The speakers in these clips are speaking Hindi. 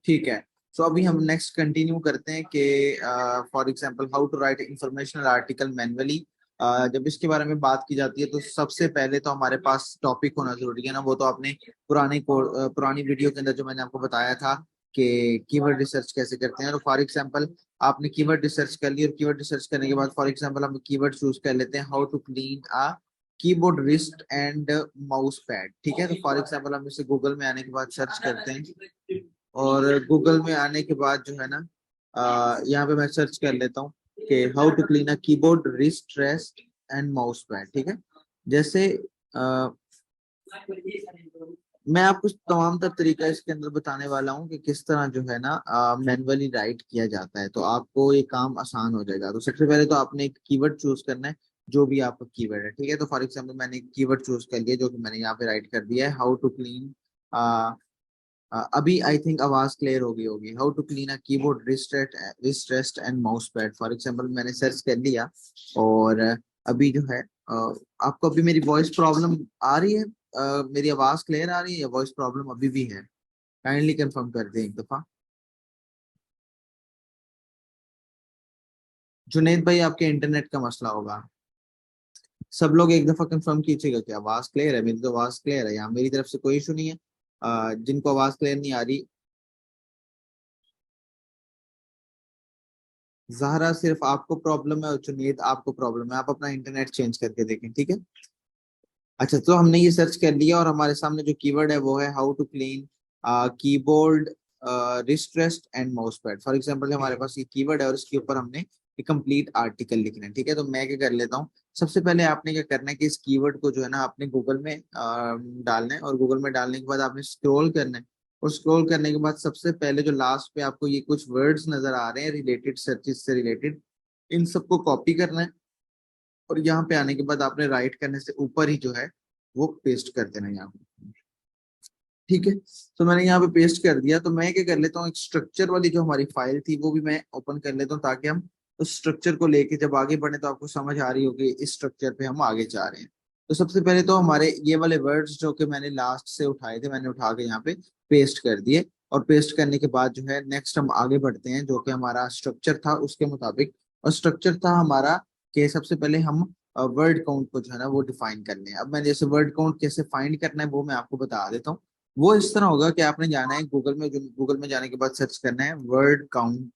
ठीक है। सो अभी हम नेक्स्ट कंटिन्यू करते हैं कि for example how to write informational article manually. जब इसके बारे में बात की जाती है तो सबसे पहले तो हमारे पास टॉपिक होना जरूरी है ना। वो तो आपने पुरानी वीडियो के अंदर जो मैंने आपको बताया था कि कीवर्ड रिसर्च कैसे करते हैं। तो फॉर एग्जांपल आपने कीवर्ड रिसर्च कर ली, और कीवर्ड रिसर्च करने के बाद फॉर एग्जांपल हम कीवर्ड चूज कर लेते हैं how to clean a keyboard wrist and mouse pad. ठीक है, तो फॉर एग्जांपल हम इसे गूगल में आने के बाद सर्च करते हैं, और गूगल में आने के बाद जो है ना यहाँ पे मैं सर्च कर लेता हूँ कि how to clean a keyboard wrist rest and mouse pad. ठीक है, जैसे अ, मैं आपको तमाम तर तरीका इसके अंदर बताने वाला हूँ कि किस तरह जो है ना मैनुअली राइट किया जाता है, तो आपको ये काम आसान हो जाएगा। तो सबसे पहले तो आपने एक कीवर्ड चूज करना है, जो भी आपका कीवर्ड है। ठीक है, तो फॉर एग्जांपल मैंने एक कीवर्ड चूज कर लिया जो कि मैंने यहाँ पे राइट कर दिया है, हाउ टू क्लीन। अभी आई थिंक आवाज क्लियर हो गई होगी। How to clean a keyboard wrist rest and mouse pad, for example मैंने सर्च कर लिया। और अभी जो है आपको अभी मेरी वॉइस प्रॉब्लम आ रही है? मेरी आवाज क्लियर आ रही है या वॉइस प्रॉब्लम अभी भी है? काइंडली कंफर्म कर दें एक दफा। जुनेद भाई, आपके इंटरनेट का मसला होगा। सब लोग एक दफा कंफर्म कीजिएगा कि आवाज क्लियर है। मेरी तो आवाज क्लियर है, यहाँ मेरी तरफ से कोई इशू नहीं है। जिनको आवाज क्लियर नहीं आ रही, जहरा सिर्फ आपको प्रॉब्लम है और जुनेद आपको प्रॉब्लम है, आप अपना इंटरनेट चेंज करके देखें। ठीक है, अच्छा, तो हमने ये सर्च कर लिया और हमारे सामने जो कीवर्ड है वो है how to clean keyboard wrist rest and mouse pad. For example हमारे पास ये कीवर्ड है और इसके ऊपर हमने एक कंप्लीट आर्टिकल लिखना है। ठीक है, तो मैं क्या कर लेता हूँ, सबसे पहले आपने क्या करना है कि इस कीवर्ड को जो है ना आपने गूगल में डालना है, और गूगल में डालने के बाद आपने स्क्रॉल करना है। और स्क्रॉल करने के बाद सबसे पहले जो लास्ट पे आपको ये कुछ वर्ड्स नजर आ रहे हैं रिलेटेड सर्चेस से रिलेटेड, इन सबको कॉपी करना है। और यहाँ पे आने के बाद आपने राइट करने से ऊपर ही जो है वो पेस्ट कर देना यहाँ पे। ठीक है, तो मैंने यहाँ पे पेस्ट कर दिया। तो मैं क्या कर लेता हूँ, एक स्ट्रक्चर वाली जो हमारी फाइल थी वो भी मैं ओपन कर लेता हूँ, ताकि हम उस स्ट्रक्चर को लेके जब आगे बढ़े तो आपको समझ आ रही होगी इस स्ट्रक्चर पे हम आगे जा रहे हैं। तो सबसे पहले तो हमारे ये वाले वर्ड्स जो कि मैंने लास्ट से उठाए थे, मैंने उठा के यहाँ पे पेस्ट कर दिए। और पेस्ट करने के बाद जो है नेक्स्ट हम आगे बढ़ते हैं, जो कि हमारा स्ट्रक्चर था उसके मुताबिक। और स्ट्रक्चर था हमारा कि सबसे पहले हम वर्ड काउंट को जो है ना वो डिफाइन कर लें। अब मैं जैसे वर्ड काउंट कैसे फाइंड करना है वो मैं आपको बता देता हूँ। वो इस तरह होगा कि आपने जाना है गूगल में, जो गूगल में जाने के बाद सर्च करना है वर्ड काउंट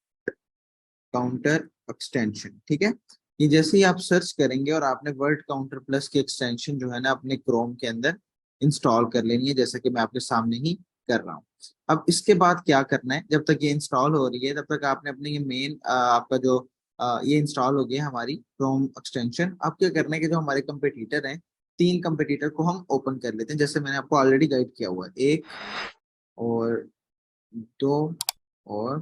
काउंटर एक्सटेंशन। ठीक है, ये जैसे ही आप सर्च करेंगे और आपने वर्ड काउंटर प्लस की एक्सटेंशन जो है ना अपने क्रोम के अंदर इंस्टॉल कर लेनी है, जैसा कि मैं आपके सामने ही कर रहा हूँ। अब इसके बाद क्या करना है, जब तक ये इंस्टॉल हो रही है तब तक आपने अपने ये मेन आपका जो ये इंस्टॉल हो गया हमारी क्रोम एक्सटेंशन। अब क्या करना है कि जो हमारे कंपटीटर हैं, तीन कंपटीटर को हम ओपन कर लेते हैं, जैसे मैंने आपको ऑलरेडी गाइड किया हुआ है। एक और दो और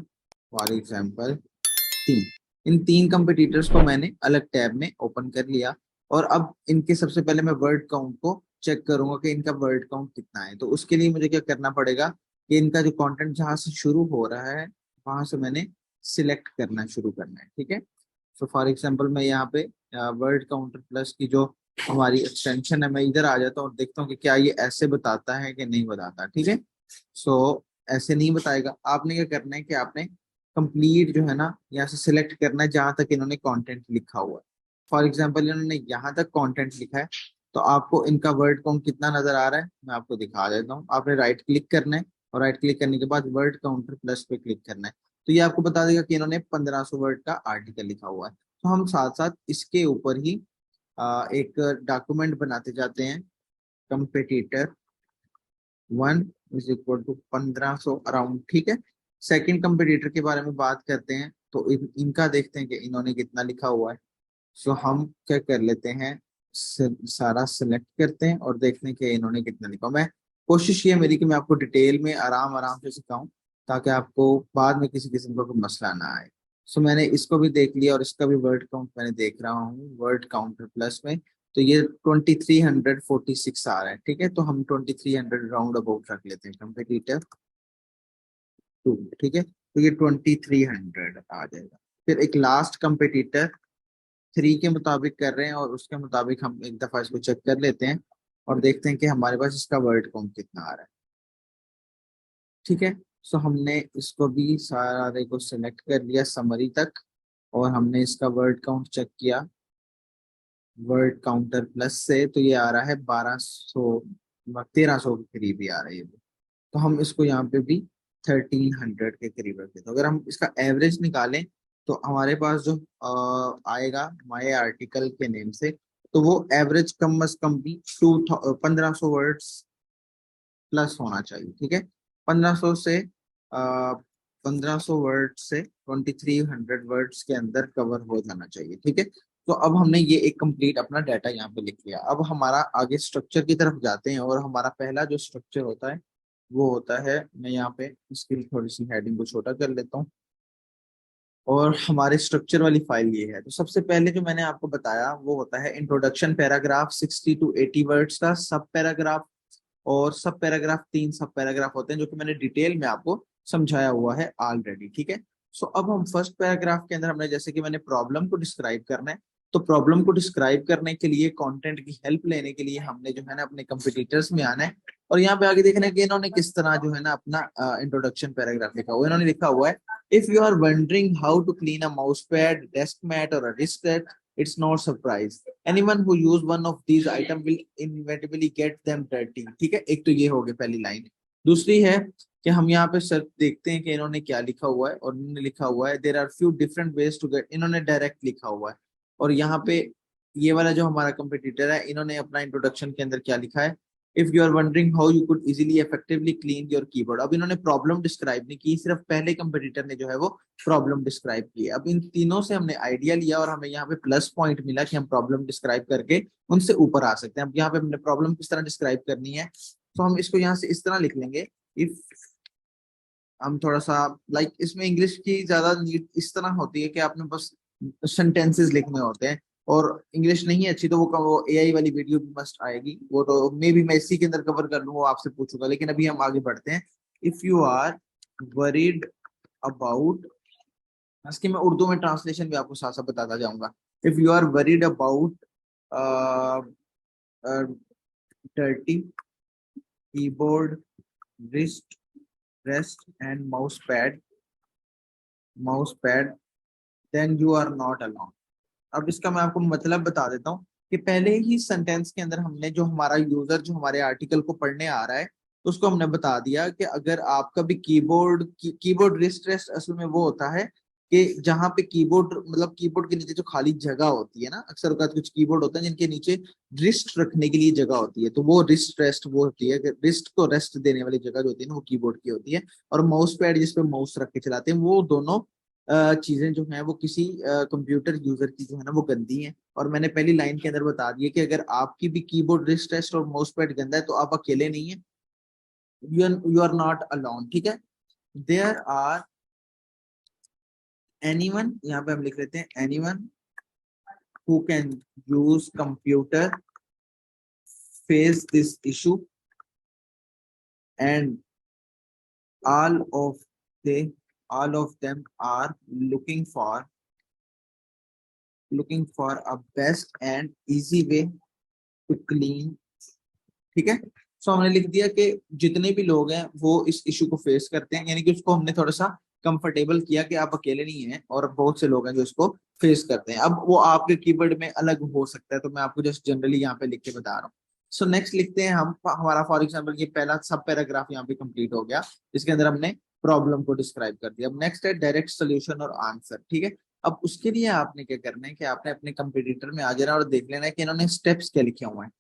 फॉर एग्जाम्पल तीन। इन तीन कंपटीटर्स को मैंने अलग टैब में ओपन कर लिया। और अब इनके सबसे पहले मैं वर्ड काउंट को चेक करूंगा कि इनका वर्ड काउंट कितना है। तो उसके लिए मुझे क्या करना पड़ेगा कि इनका जो कंटेंट जहां से शुरू हो रहा है वहां से मैंने सिलेक्ट करना शुरू करना है। ठीक है, सो फॉर एग्जांपल मैं यहाँ पे वर्ड काउंटर प्लस की जो हमारी एक्सटेंशन है, मैं इधर आ जाता हूँ और देखता हूँ कि क्या ये ऐसे बताता है कि नहीं बताता। ठीक है, सो ऐसे नहीं बताएगा। आपने क्या करना है कि आपने कंप्लीट जो है ना यहाँ से सिलेक्ट करना है जहां तक इन्होंने कंटेंट लिखा हुआ है। फॉर एग्जांपल इन्होंने यहाँ तक कंटेंट लिखा है, तो आपको इनका वर्ड काउंट कितना नजर आ रहा है मैं आपको दिखा देता हूँ। आपने राइट क्लिक करना है, और राइट क्लिक करने के बाद वर्ड काउंटर प्लस पे क्लिक करना है। तो ये आपको बता देगा कि इन्होंने 1500 वर्ड का आर्टिकल लिखा हुआ है। तो हम साथ साथ इसके ऊपर ही एक डॉक्यूमेंट बनाते जाते हैं। Competitor 1 = 1500 around. ठीक है, सेकंड कंपटीटर के बारे में बात करते हैं, तो इनका देखते हैं कि इन्होंने कितना लिखा हुआ है। सो हम क्या कर लेते हैं, सारा सिलेक्ट करते हैं और देखते हैं कि इन्होंने कितना लिखा। मैं कोशिश ये मेरी कि मैं आपको डिटेल में आराम आराम से सिखाऊं, ताकि आपको बाद में किसी किस्म का कोई मसला ना आए। सो मैंने इसको भी देख लिया और इसका भी वर्ड काउंट मैंने देख रहा हूँ वर्ड काउंटर प्लस में। तो ये 2346 आ रहा है। ठीक है, तो हम 2300 राउंड अबाउट रख लेते हैं कंपटीटर 2। ठीक है, तो ये 2300 आ जाएगा। फिर एक लास्ट कंपटीटर 3 के मुताबिक कर रहे हैं, और उसके मुताबिक हम एक दफा इसको चेक कर लेते हैं और देखते हैं कि हमारे पास इसका वर्ड काउंट कितना आ रहा है। ठीक है, सो हमने इसको भी सारे को सिलेक्ट कर लिया समरी तक, और हमने इसका वर्ड काउंट चेक किया वर्ड काउंटर प्लस से, तो ये आ रहा है 1200, 1300 के करीब ही आ रहा है ये। तो हम इसको यहाँ पे भी 1300 के करीब रख देते हैं। अगर हम इसका एवरेज निकालें तो हमारे पास जो आएगा माय आर्टिकल के नेम से, तो वो एवरेज कम से कम भी 1500 वर्ड्स प्लस होना चाहिए। ठीक है, 1500 से 1500 वर्ड से 2300 वर्ड्स के अंदर कवर हो जाना चाहिए। ठीक है, तो अब हमने ये एक कंप्लीट अपना डाटा यहाँ पे लिख लिया। अब हमारा आगे स्ट्रक्चर की तरफ जाते हैं, और हमारा पहला जो स्ट्रक्चर होता है वो होता है, मैं यहाँ पे इसकी थोड़ी सी हेडिंग को छोटा कर लेता हूँ, और हमारे स्ट्रक्चर वाली फाइल ये है। तो सबसे पहले जो मैंने आपको बताया वो होता है इंट्रोडक्शन पैराग्राफ, 60 to 80 वर्ड्स का सब पैराग्राफ, और सब पैराग्राफ 3 सब पैराग्राफ होते हैं, जो कि मैंने डिटेल में आपको समझाया हुआ है ऑलरेडी। ठीक है, सो अब हम फर्स्ट पैराग्राफ के अंदर हमने जैसे कि मैंने प्रॉब्लम को डिस्क्राइब करना है, तो प्रॉब्लम को डिस्क्राइब करने के लिए कंटेंट की हेल्प लेने के लिए हमने जो है ना अपने कंपटीटर्स में आना है, और यहाँ पे आगे देखना है कि इन्होंने किस तरह जो है ना अपना इंट्रोडक्शन पैराग्राफ लिखा हुआ है। इन्होंने लिखा हुआ है, if you are wondering how to clean a mouse pad, desk mat और a wrist, it's not surprise anyone who use one of these item will inevitably get them dirty। ठीक है, एक तो ये हो गई पहली लाइन। दूसरी है कि हम यहाँ पे सर देखते हैं कि इन्होंने क्या लिखा हुआ है, और इन्होंने लिखा हुआ है there are few different ways to get, इन्होंने डायरेक्ट लिखा हुआ है। और यहाँ पे ये वाला जो हमारा कंपटीटर है, इन्होंने अपना इंट्रोडक्शन के अंदर क्या लिखा है, if you are wondering how you could easily effectively clean your keyboard. अब इन्होंने प्रॉब्लम डिस्क्राइब नहीं की, सिर्फ पहले कंपटीटर ने जो है वो प्रॉब्लम डिस्क्राइब की है। अब इन तीनों से हमने आइडिया लिया, और हमें यहाँ पे प्लस पॉइंट मिला कि हम प्रॉब्लम डिस्क्राइब करके उनसे ऊपर आ सकते हैं। अब यहाँ पे हमने प्रॉब्लम किस तरह डिस्क्राइब करनी है, तो हम इसको यहाँ से इस तरह लिख लेंगे। इफ हम थोड़ा सा लाइक इसमें इंग्लिश की ज्यादा नीड इस तरह होती है कि आपने बस सेंटेंसेस लिखने होते हैं, और इंग्लिश नहीं है अच्छी तो वो एआई वाली वीडियो भी मस्ट आएगी, वो तो मे भी मैं इसी के अंदर कवर कर लूँ, वो आपसे पूछूंगा। लेकिन अभी हम आगे बढ़ते हैं। If you are worried about, इसकी मैं उर्दू में ट्रांसलेशन भी आपको साथ साथ बताता जाऊंगा। If you are worried about dirty keyboard, wrist rest and mouse pad then you are not alone. अब इसका मैं आपको मतलब बता देता हूँ कि पहले ही सेंटेंस के अंदर हमने जो हमारा यूजर जो हमारे आर्टिकल को पढ़ने आ रहा है, तो उसको हमने बता दिया कि अगर आपका भी कीबोर्ड रिस्ट रेस्ट असल में वो होता है कि जहाँ पे कीबोर्ड मतलब कीबोर्ड के नीचे जो खाली जगह होती है ना, अक्सर कुछ कीबोर्ड होते हैं जिनके नीचे रिस्ट रखने के लिए जगह होती है, तो वो रिस्ट रेस्ट वो होती है, रिस्ट को रेस्ट देने वाली जगह जो होती है ना वो कीबोर्ड की होती है। और माउस पैड जिसपे माउस रख के चलाते हैं, वो दोनों चीजें जो हैं वो किसी कंप्यूटर यूजर की जो है ना वो गंदी हैं। और मैंने पहली लाइन के अंदर बता दिया कि अगर आपकी भी कीबोर्ड रिस्ट रेस्ट और माउस पैड गंदा है तो आप अकेले नहीं है, यू आर नॉट अलोन। ठीक है, देयर आर एनीवन, यहाँ पे हम लिख लेते हैं anyone who can use computer face this issue, and all of they all of them are looking for a best and easy way to clean। ठीक है, सो हमने लिख दिया कि जितने भी लोग हैं वो इस इशू को फेस करते हैं, यानी कि उसको हमने थोड़ा सा कंफर्टेबल किया कि आप अकेले नहीं हैं, और बहुत से लोग हैं जो इसको फेस करते हैं। अब वो आपके कीवर्ड में अलग हो सकता है, तो मैं आपको जस्ट जनरली यहाँ पे लिख के बता रहा हूँ। सो नेक्स्ट लिखते हैं हम, हमारा फॉर एग्जाम्पल ये पहला सब पैराग्राफ यहाँ पे कंप्लीट हो गया, जिसके अंदर हमने प्रॉब्लम को डिस्क्राइब कर दिया। अब नेक्स्ट है डायरेक्ट सोल्यूशन और आंसर। ठीक है, अब उसके लिए आपने क्या करना है कि आपने अपने कंप्यूटर में आ जाना है और देख लेना है कि इन्होंने स्टेप्स क्या लिखे हुए हैं।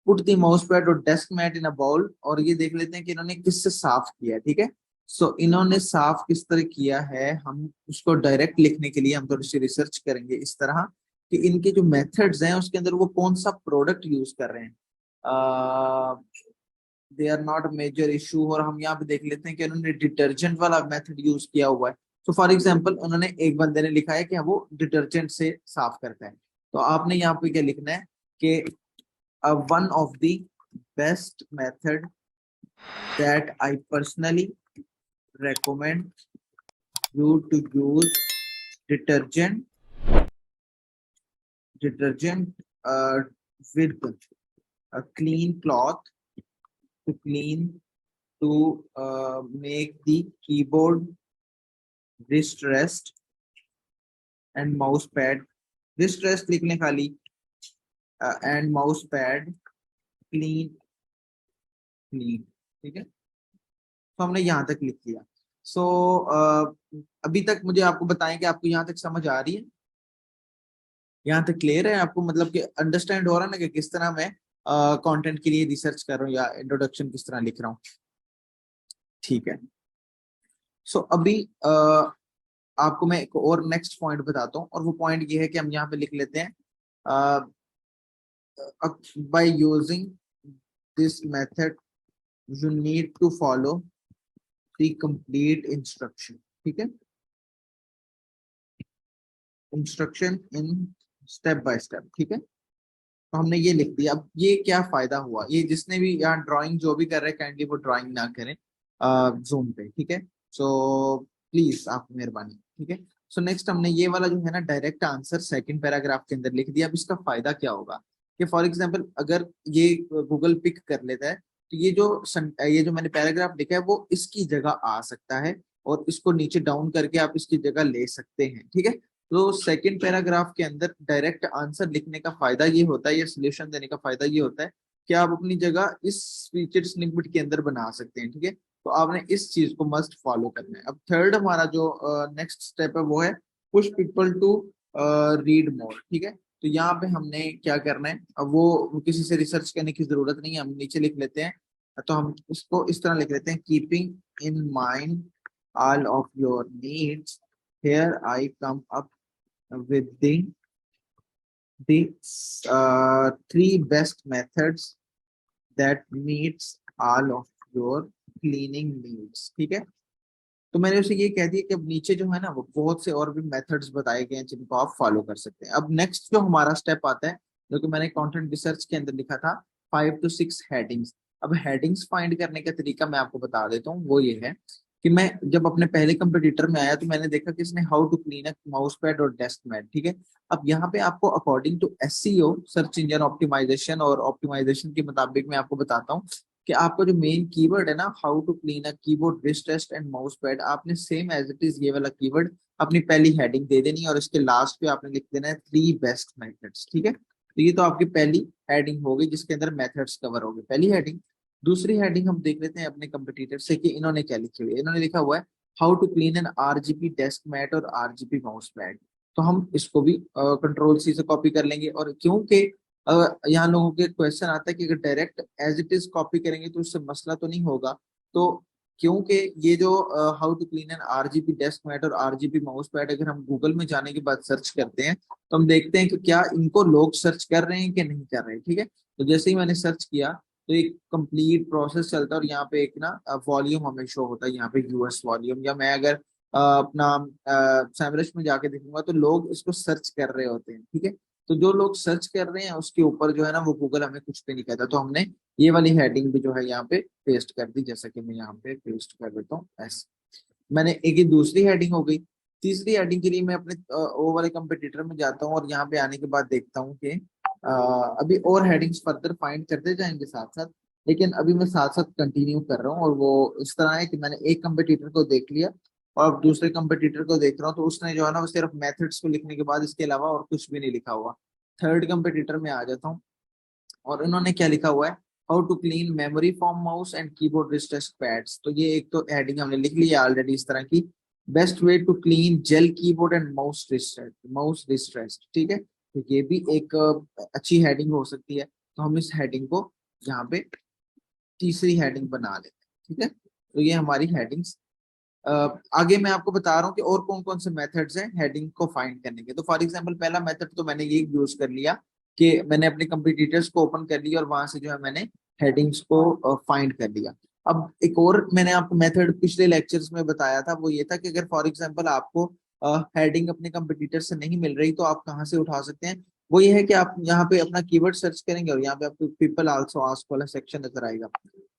पुट द माउस पैड और desk mat in a bowl, और ये देख लेते हैं कि इन्होंने किससे साफ किया है। ठीक है, सो इन्होंने साफ किस तरह किया है, हम उसको डायरेक्ट लिखने के लिए हम थोड़ी सी रिसर्च करेंगे इस तरह कि इनके जो मेथड्स हैं उसके अंदर वो कौन सा प्रोडक्ट यूज कर रहे हैं। They are not major issue, और हम यहाँ पे देख लेते हैं कि उन्होंने डिटर्जेंट वाला मेथड यूज किया हुआ है। तो फॉर एग्जाम्पल उन्होंने एक बंदे ने लिखा है कि वो डिटर्जेंट से साफ करता है, तो आपने यहाँ पे क्या लिखना है कि one of the best method that I personally recommend you to use detergent uh, with a clean cloth to clean to make the keyboard wrist rest and mouse pad wrist rest लिख लें खाली and mouse pad clean clean। ठीक है, तो हमने यहाँ तक लिख लिया। सो अभी तक मुझे आपको बताएं कि आपको यहाँ तक समझ आ रही है, यहाँ तक क्लियर है आपको, मतलब कि अंडरस्टैंड हो रहा है ना कि किस तरह मैं कंटेंट के लिए रिसर्च कर रहा हूँ या इंट्रोडक्शन किस तरह लिख रहा हूँ। ठीक है, सो अभी आपको मैं एक और नेक्स्ट पॉइंट बताता हूँ, और वो पॉइंट ये है कि हम यहाँ पे लिख लेते हैं by using this method you need to follow the complete instruction. ठीक है, instruction in step by step. ठीक है, तो हमने ये लिख दिया। अब ये क्या फायदा हुआ, ये जिसने भी यहाँ ड्राइंग जो भी कर रहे हैं काइंडली वो ड्राइंग ना करें जूम पे। ठीक है, सो प्लीज आप मेहरबानी। ठीक है, सो नेक्स्ट हमने ये वाला जो है ना डायरेक्ट आंसर सेकंड पैराग्राफ के अंदर लिख दिया। अब इसका फायदा क्या होगा कि फॉर एग्जांपल अगर ये गूगल पिक कर लेता है तो ये जो मैंने पैराग्राफ लिखा है वो इसकी जगह आ सकता है, और इसको नीचे डाउन करके आप इसकी जगह ले सकते हैं। ठीक है, तो सेकंड पैराग्राफ के अंदर डायरेक्ट आंसर लिखने का फायदा ये होता है, या सोल्यूशन देने का फायदा ये होता है कि आप अपनी जगह इस फीचर स्निपेट के अंदर बना सकते हैं। ठीक है, तो आपने इस चीज को मस्ट फॉलो करना है। अब थर्ड हमारा जो नेक्स्ट स्टेप है वो है push people to read more. ठीक है, तो यहाँ पे हमने क्या करना है, अब वो किसी से रिसर्च करने की जरूरत नहीं है, हम नीचे लिख लेते हैं। तो हम इसको इस तरह लिख लेते हैं, keeping in mind all of your needs here I come up with the three best methods that meets all of your cleaning needs। ठीक है, तो मैंने उसे ये कह दिया कि अब नीचे जो है ना वो बहुत से और भी मेथड्स बताए गए हैं जिनको आप फॉलो कर सकते हैं। अब नेक्स्ट जो हमारा स्टेप आता है, जो कि मैंने कंटेंट रिसर्च के अंदर लिखा था 5 to 6 हेडिंग्स। अब हेडिंग्स फाइंड करने का तरीका मैं आपको बता देता हूँ। वो ये है कि मैं जब अपने पहले कंपटीटर में आया तो मैंने देखा कि इसने how to clean a mouse pad और डेस्क मैट। ठीक है, अब यहाँ पे आपको according to SEO search engine optimization और ऑप्टिमाइजेशन के मुताबिक मैं आपको बताता हूँ कि आपका जो मेन कीवर्ड है ना how to clean a keyboard wrist rest and mouse pad, आपने सेम एज इट इज ये वाला कीवर्ड अपनी पहली हेडिंग दे देनी है, और इसके लास्ट पे आपने लिख देना है 3 बेस्ट मेथड्स। ठीक है, तो ये तो आपकी पहली हेडिंग हो गई जिसके अंदर मेथड्स कवर हो गए, पहली हेडिंग। दूसरी हेडिंग हम देख लेते हैं अपने कंपटीटर से कि इन्होंने क्या लिखी हुई है। इन्होंने लिखा हुआ है how to clean an RGB desk mat और आरजीबी माउस पैड। तो हम इसको भी कंट्रोल सी से कॉपी कर लेंगे, और क्योंकि यहाँ लोगों के क्वेश्चन आता है कि अगर direct as it is copy करेंगे तो उससे मसला तो नहीं होगा, तो क्योंकि ये जो how to clean an RGB desk mat और आरजीबी माउस पैड अगर हम गूगल में जाने के बाद सर्च करते हैं तो हम देखते हैं कि क्या इनको लोग सर्च कर रहे हैं कि नहीं कर रहे हैं। ठीक है, तो जैसे ही मैंने सर्च किया तो एक कंप्लीट प्रोसेस चलता है, और यहाँ पे एक ना वॉल्यूम हमें शो होता है, यहाँ पे यूएस वॉल्यूम, या मैं अगर अपना सैमरश में जाके देखूंगा तो लोग इसको सर्च कर रहे होते हैं। ठीक है, तो जो लोग सर्च कर रहे हैं उसके ऊपर जो है ना वो गूगल हमें कुछ भी नहीं कहता, तो हमने ये वाली हेडिंग भी जो है यहाँ पे पेस्ट कर दी, जैसा कि मैं यहाँ पे पेस्ट कर देता हूँ ऐसे। मैंने एक ही दूसरी हेडिंग हो गई। तीसरी हेडिंग के लिए मैं अपने वो वाले कंपटीटर में जाता हूँ, और यहाँ पे आने के बाद देखता हूँ कि अभी और हेडिंग्स फर्दर फाइंड करते जाएंगे साथ साथ, लेकिन अभी मैं साथ साथ कंटिन्यू कर रहा हूँ। और वो इस तरह है कि मैंने एक कंपटीटर को देख लिया और अब दूसरे कंपटीटर को देख रहा हूँ, तो उसने जो है ना वो सिर्फ मेथड्स को लिखने के बाद इसके अलावा और कुछ भी नहीं लिखा हुआ। थर्ड कंपटीटर में आ जाता हूँ, और इन्होंने क्या लिखा हुआ है how to clean memory form mouse and keyboard wrist pads. तो ये एक तो हेडिंग हमने लिख ली है ऑलरेडी इस तरह की, best way to clean gel keyboard and mouse wrist. ठीक है, तो ये भी एक अच्छी हेडिंग हो सकती है, तो हम इस हेडिंग को यहाँ पे तीसरी हेडिंग बना लेते हैं। ठीक है, तो ये हमारी हेडिंग्स। आगे मैं आपको बता रहा हूँ कि और कौन कौन से मेथड्स हैं हेडिंग को फाइंड करने के। तो फॉर एग्जांपल पहला मेथड तो मैंने ये यूज कर लिया कि मैंने अपने कंपटीटर्स को ओपन कर लिया और वहां से जो है मैंने हेडिंग्स को फाइंड कर लिया। अब एक और मैंने आपको मेथड पिछले लेक्चर्स में बताया था, वो ये था कि अगर फॉर एग्जांपल आपको हेडिंग अपने कंपटीटर से नहीं मिल रही तो आप कहाँ से उठा सकते हैं। वो ये है कि आप यहाँ पे अपना कीवर्ड सर्च करेंगे और यहाँ पे आपको पीपल आल्सो आस्क वाला सेक्शन नजर आएगा।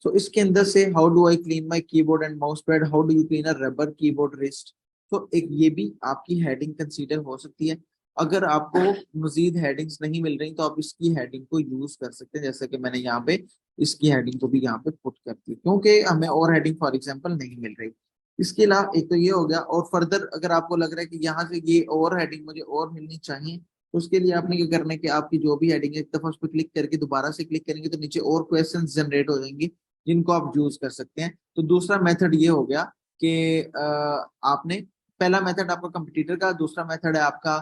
तो इसके अंदर से how do I clean my keyboard and mouse pad, how do you clean a rubber keyboard wrist. तो एक ये भी आपकी हेडिंग कंसीडर हो सकती है। अगर आपको मजीद हेडिंग्स नहीं मिल रही तो आप इसकी हेडिंग को यूज कर सकते हैं, जैसे कि मैंने यहाँ पे इसकी हेडिंग को भी यहाँ पे पुट करती है, क्योंकि हमें और हेडिंग फॉर एग्जांपल नहीं मिल रही। इसके अलावा एक तो ये हो गया, और फर्दर अगर आपको लग रहा है कि यहाँ से ये और हेडिंग मुझे और मिलनी चाहिए, तो उसके लिए आपने क्या करना है कि आपकी जो भी हेडिंग है, एक दफा उस पर क्लिक करके दोबारा से क्लिक करेंगे तो नीचे और क्वेश्चन जनरेट हो जाएंगे जिनको आप यूज कर सकते हैं। तो दूसरा मेथड ये हो गया कि आपने, पहला मेथड आपका कंपटीटर का, दूसरा मेथड है आपका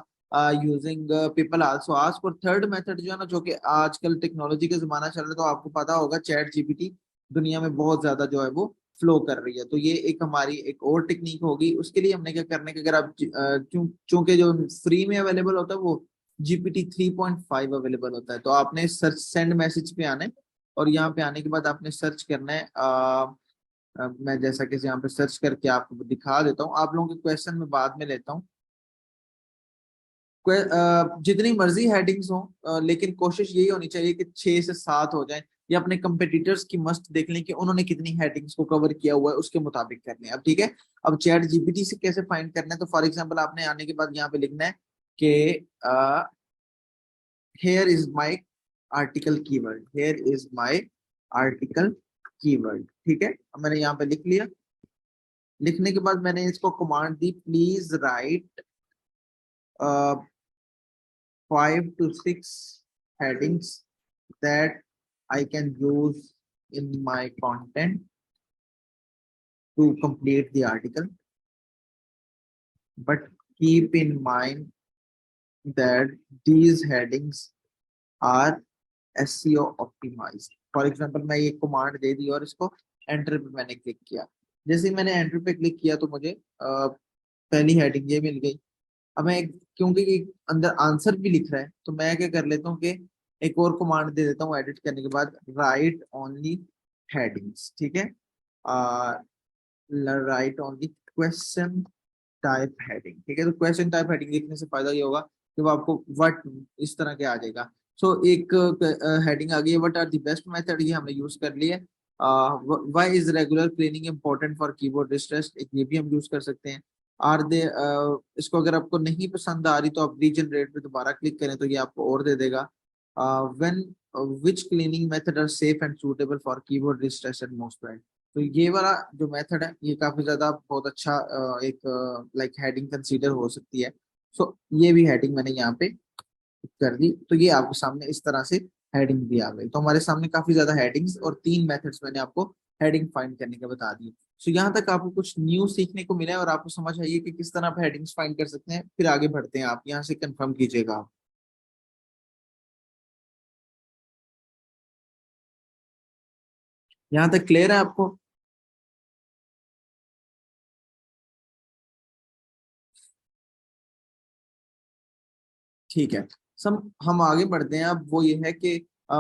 यूजिंग पीपल आल्सो आस्क, और थर्ड मेथड जो है ना, जो कि आजकल टेक्नोलॉजी का जमाना चल रहा है तो आपको पता होगा चैट जीपीटी दुनिया में बहुत ज्यादा जो है वो फ्लो कर रही है। तो ये एक हमारी एक और टेक्निक होगी। उसके लिए हमने क्या करना है कि अगर आप चूंकि जो फ्री में अवेलेबल होता है वो GPT 3.5 अवेलेबल होता है, तो आपने सर्च सेंड मैसेज पे आना है, और यहाँ पे आने के बाद आपने सर्च करना है। मैं जैसा कि यहाँ पे सर्च करके आपको दिखा देता हूँ, आप लोगों के क्वेश्चन में बाद में लेता हूँ। जितनी मर्जी हेडिंग्स हो, लेकिन कोशिश यही होनी चाहिए कि 6 से 7 हो जाए, या अपने कंपेटिटर्स की मस्ट देख लें कि उन्होंने कितनी हेडिंग्स को कवर किया हुआ है, उसके मुताबिक कर लें। अब ठीक है, अब चैट जीपीटी से कैसे फाइंड करना है, तो फॉर एग्जांपल आपने आने के बाद यहाँ पे लिखना है कि here is my article keyword, here is my article keyword. ठीक है, अब मैंने यहाँ पे लिख लिया। लिखने के बाद मैंने इसको command the, please right 5 to 6 headings that I can use in my content to complete the article. But keep in mind that these headings are SEO optimized. For example मैं ये कमांड दे दी और इसको एंटर पे मैंने क्लिक किया। जैसे ही मैंने एंटर पे क्लिक किया तो मुझे पहली हेडिंग ये मिल गई। अब मैं क्योंकि ये अंदर आंसर भी लिख रहा है, तो मैं क्या कर लेता हूँ कि एक और कमांड दे देता हूँ एडिट करने के बाद, राइट ओनली हेडिंग्स। ठीक है, right only question type heading. ठीक है, तो क्वेश्चन टाइप हेडिंग लिखने से फायदा ये होगा कि वो आपको व्हाट इस तरह के आ जाएगा। सो एक हेडिंग आ गई है, what are the best method, ये हमने यूज कर लिया। Why is regular cleaning important for keyboard distress, एक ये भी हम यूज कर सकते हैं। आर दे, इसको अगर आपको नहीं पसंद आ रही तो आप रीजनरेट पे दोबारा क्लिक करें तो ये आपको और दे देगा। When which cleaning method are safe and suitable for keyboard distress and mouse pad. तो ये वाला जो मेथड है ये काफी ज्यादा बहुत अच्छा एक लाइक हेडिंग कंसीडर हो सकती है। सो ये भी हेडिंग मैंने यहाँ पे कर दी, तो ये आपके सामने इस तरह से हेडिंग भी आ गई। तो हमारे सामने काफी ज्यादा हेडिंग्स और 3 मेथड्स मैंने आपको हेडिंग फाइंड करने का बता दिए। सो यहाँ तक आपको कुछ न्यू सीखने को मिला है और आपको समझ आई है कि किस तरह आप हेडिंग्स फाइंड कर सकते हैं। फिर आगे बढ़ते हैं, आप यहाँ से कंफर्म कीजिएगा आप। यहाँ तक क्लियर है आपको? ठीक है, सम हम आगे बढ़ते हैं। अब वो ये है कि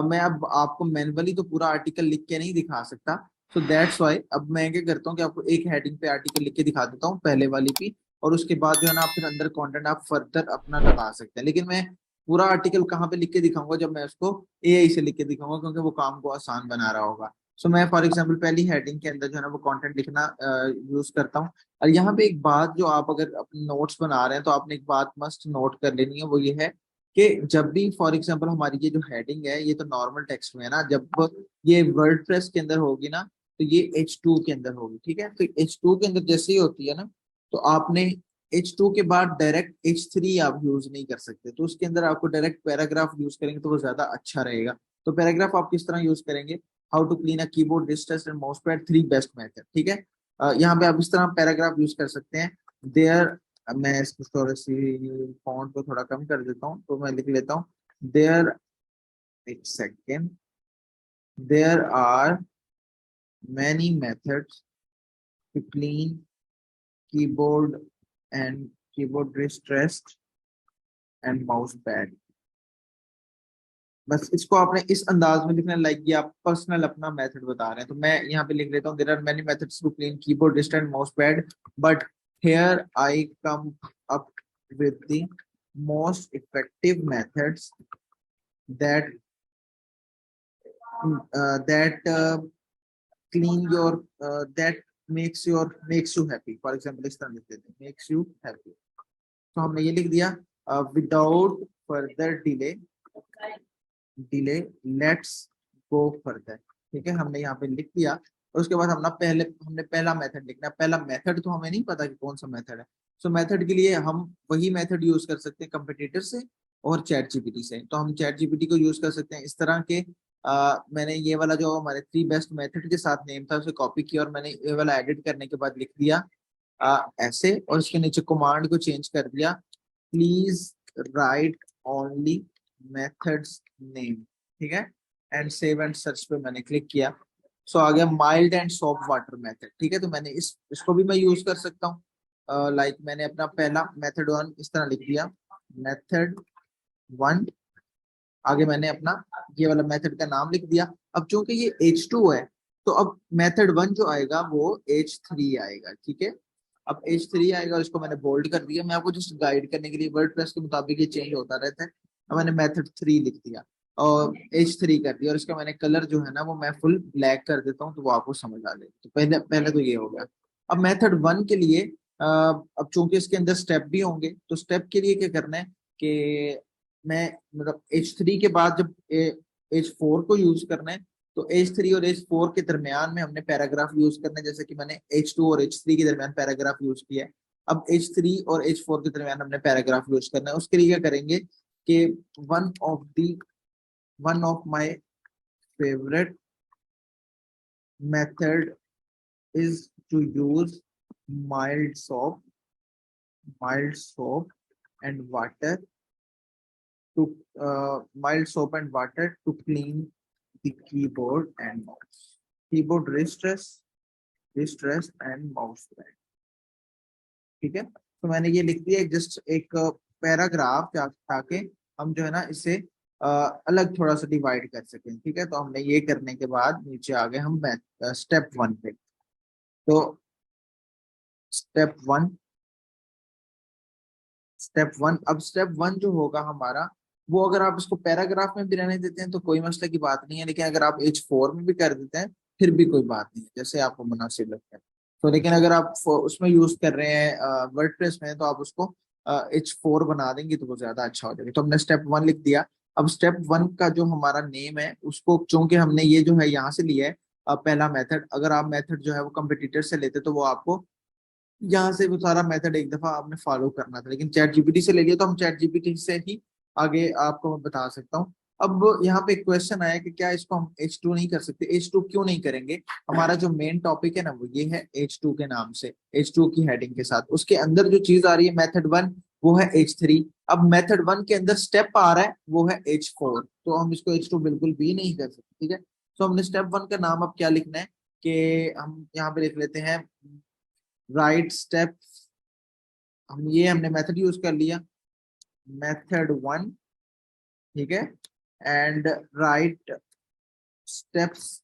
मैं अब आपको मैन्युअली तो पूरा आर्टिकल लिख के नहीं दिखा सकता। सो दैट्स वाई अब मैं क्या करता हूँ कि आपको एक हेडिंग पे आर्टिकल लिख के दिखा देता हूँ, पहले वाली भी, और उसके बाद जो है ना आप फिर अंदर कंटेंट आप फर्दर अपना लगा सकते हैं। लेकिन मैं पूरा आर्टिकल कहाँ पे लिख के दिखाऊंगा, जब मैं उसको एआई से लिख के दिखाऊंगा, क्योंकि वो काम को आसान बना रहा होगा। सो मैं फॉर एग्जाम्पल पहली हेडिंग के अंदर जो है ना वो कंटेंट लिखना यूज करता हूँ। और यहाँ पे एक बात, जो आप अगर अपने नोट्स बना रहे हैं तो आपने एक बात मस्ट नोट कर लेनी है, वो ये है कि जब भी फॉर एग्जांपल हमारी ये जो हेडिंग है ये तो नॉर्मल टेक्स्ट में है ना, जब ये वर्डप्रेस के अंदर होगी ना तो ये H2 के अंदर होगी। ठीक है, तो H2 के अंदर जैसे ही होती है ना, तो आपने H2 के बाद डायरेक्ट H3 आप यूज नहीं कर सकते, तो उसके अंदर आपको डायरेक्ट पैराग्राफ यूज करेंगे तो वो ज्यादा अच्छा रहेगा। तो पैराग्राफ आप किस तरह यूज करेंगे, how to clean a keyboard distance and mouse pad 3 best method. ठीक है, यहाँ पे आप इस तरह पैराग्राफ यूज कर सकते हैं। देयर, अब मैं इसको थोड़ा सी फॉन्ट को थोड़ा कम कर देता हूँ, तो मैं लिख लेता हूँ, देयर, एक second, there are many methods to clean keyboard and keyboard distressed and mouse pad. बस इसको आपने इस अंदाज में लिखना है, लाइक ये आप पर्सनल अपना मेथड बता रहे हैं। तो मैं यहाँ पे लिख लेता हूँ, there are many methods to clean keyboard distressed and mouse pad, but here I come up with the most effective methods that clean your that makes you happy। For example इस तरह लिख देते हैं, makes you happy। तो हमने ये लिख दिया, without further delay, let's go further. ठीक है, हमने यहाँ पे लिख दिया। और उसके बाद हमने पहला मेथड लिखना है। पहला मेथड तो हमें नहीं पता कि कौन सा मेथड है। सो मेथड के लिए हम वही मेथड यूज कर सकते हैं कंपटीटर से और चैट जीपीटी से। तो हम चैट जीपीटी को यूज कर सकते हैं इस तरह के। मैंने ये वाला जो हमारे 3 बेस्ट मेथड के साथ नेम था उसे कॉपी किया और मैंने ये वाला एडिट करने के बाद लिख दिया ऐसे, और इसके नीचे कमांड को चेंज कर दिया, please right only methods name. ठीक है, एंड सेव एंड सर्च पे मैंने क्लिक किया। सो आ गया mild and soft water method. ठीक है, तो मैंने इसको भी मैं यूज कर सकता हूँ। लाइक मैंने अपना पहला मेथड 1 इस तरह लिख दिया, मेथड 1। आगे मैंने अपना ये वाला मेथड का नाम लिख दिया। अब चूंकि ये H2 है, तो अब मेथड 1 जो आएगा वो H3 आएगा। ठीक है, अब H3 आएगा, इसको मैंने बोल्ड कर दिया। मैं आपको जस्ट गाइड करने के लिए, वर्डप्रेस के मुताबिक ये चेंज होता रहता है। अब मैंने मेथड 3 लिख दिया और H3 कर दिया, और इसका मैंने कलर जो है ना वो मैं फुल ब्लैक कर देता हूँ, तो वो आपको समझ आ जाएगा। तो पहले पहले तो ये हो गया। अब मेथड 1 के लिए अब चूंकि इसके अंदर स्टेप भी होंगे, तो स्टेप के लिए क्या करना है कि मैं मतलब H3 के बाद जब H4 को यूज करना है, तो H3 और H4 के दरमियान में हमने पैराग्राफ यूज करना है, जैसे कि मैंने H2 और H3 के दरमियान पैराग्राफ यूज किया है। अब H3 और H4 के दरमियान हमने पैराग्राफ यूज करना है। उसके लिए क्या करेंगे कि one of the one of my favourite method is to use mild soap mild soap and water to mild soap and water to clean the keyboard and mouse. Keyboard wrist rest and mouse pad. ठीक है, तो मैंने ये लिख दिया जस्ट एक पैराग्राफ ताकि हम जो है ना इसे अलग थोड़ा सा डिवाइड कर सकें। ठीक है, तो हमने ये करने के बाद नीचे आ गए हम स्टेप 1 पे। तो स्टेप वन अब स्टेप 1 जो होगा हमारा, वो अगर आप इसको पैराग्राफ में भी रहने देते हैं तो कोई मसले की बात नहीं है, लेकिन अगर आप H4 में भी कर देते हैं फिर भी कोई बात नहीं है, जैसे आपको मुनासिब लगता है। तो लेकिन अगर आप उसमें यूज कर रहे हैं वर्डप्रेस में, तो आप उसको H4 बना देंगे तो वो ज्यादा अच्छा हो जाएगा। तो हमने स्टेप 1 लिख दिया। अब स्टेप 1 का जो हमारा नेम है उसको, चूंकि हमने ये जो है यहाँ से लिया है पहला मेथड, अगर आप मेथड जो है वो कंपटीटर से लेते तो वो आपको यहाँ से वो सारा मेथड एक दफा आपने फॉलो करना था, लेकिन चैट जीपीटी से ले लिया तो हम चैट जीपीटी से ही आगे आपको मैं बता सकता हूँ। अब यहाँ पे क्वेश्चन आया कि क्या इसको हम H2 नहीं कर सकते। H2 क्यों नहीं करेंगे? हमारा जो मेन टॉपिक है ना वो ये है H2 के नाम से, H2 की हेडिंग के साथ। उसके अंदर जो चीज आ रही है मेथड 1 वो है H3। अब मेथड 1 के अंदर स्टेप आ रहा है वो है H4, तो हम इसको H2 बिल्कुल भी नहीं कर सकते। ठीक है, तो हमने स्टेप 1 का नाम अब क्या लिखना है कि हम यहाँ पे लिख लेते हैं राइट स्टेप। हमने मेथड यूज कर लिया, मेथड 1। ठीक है, एंड राइट स्टेप्स,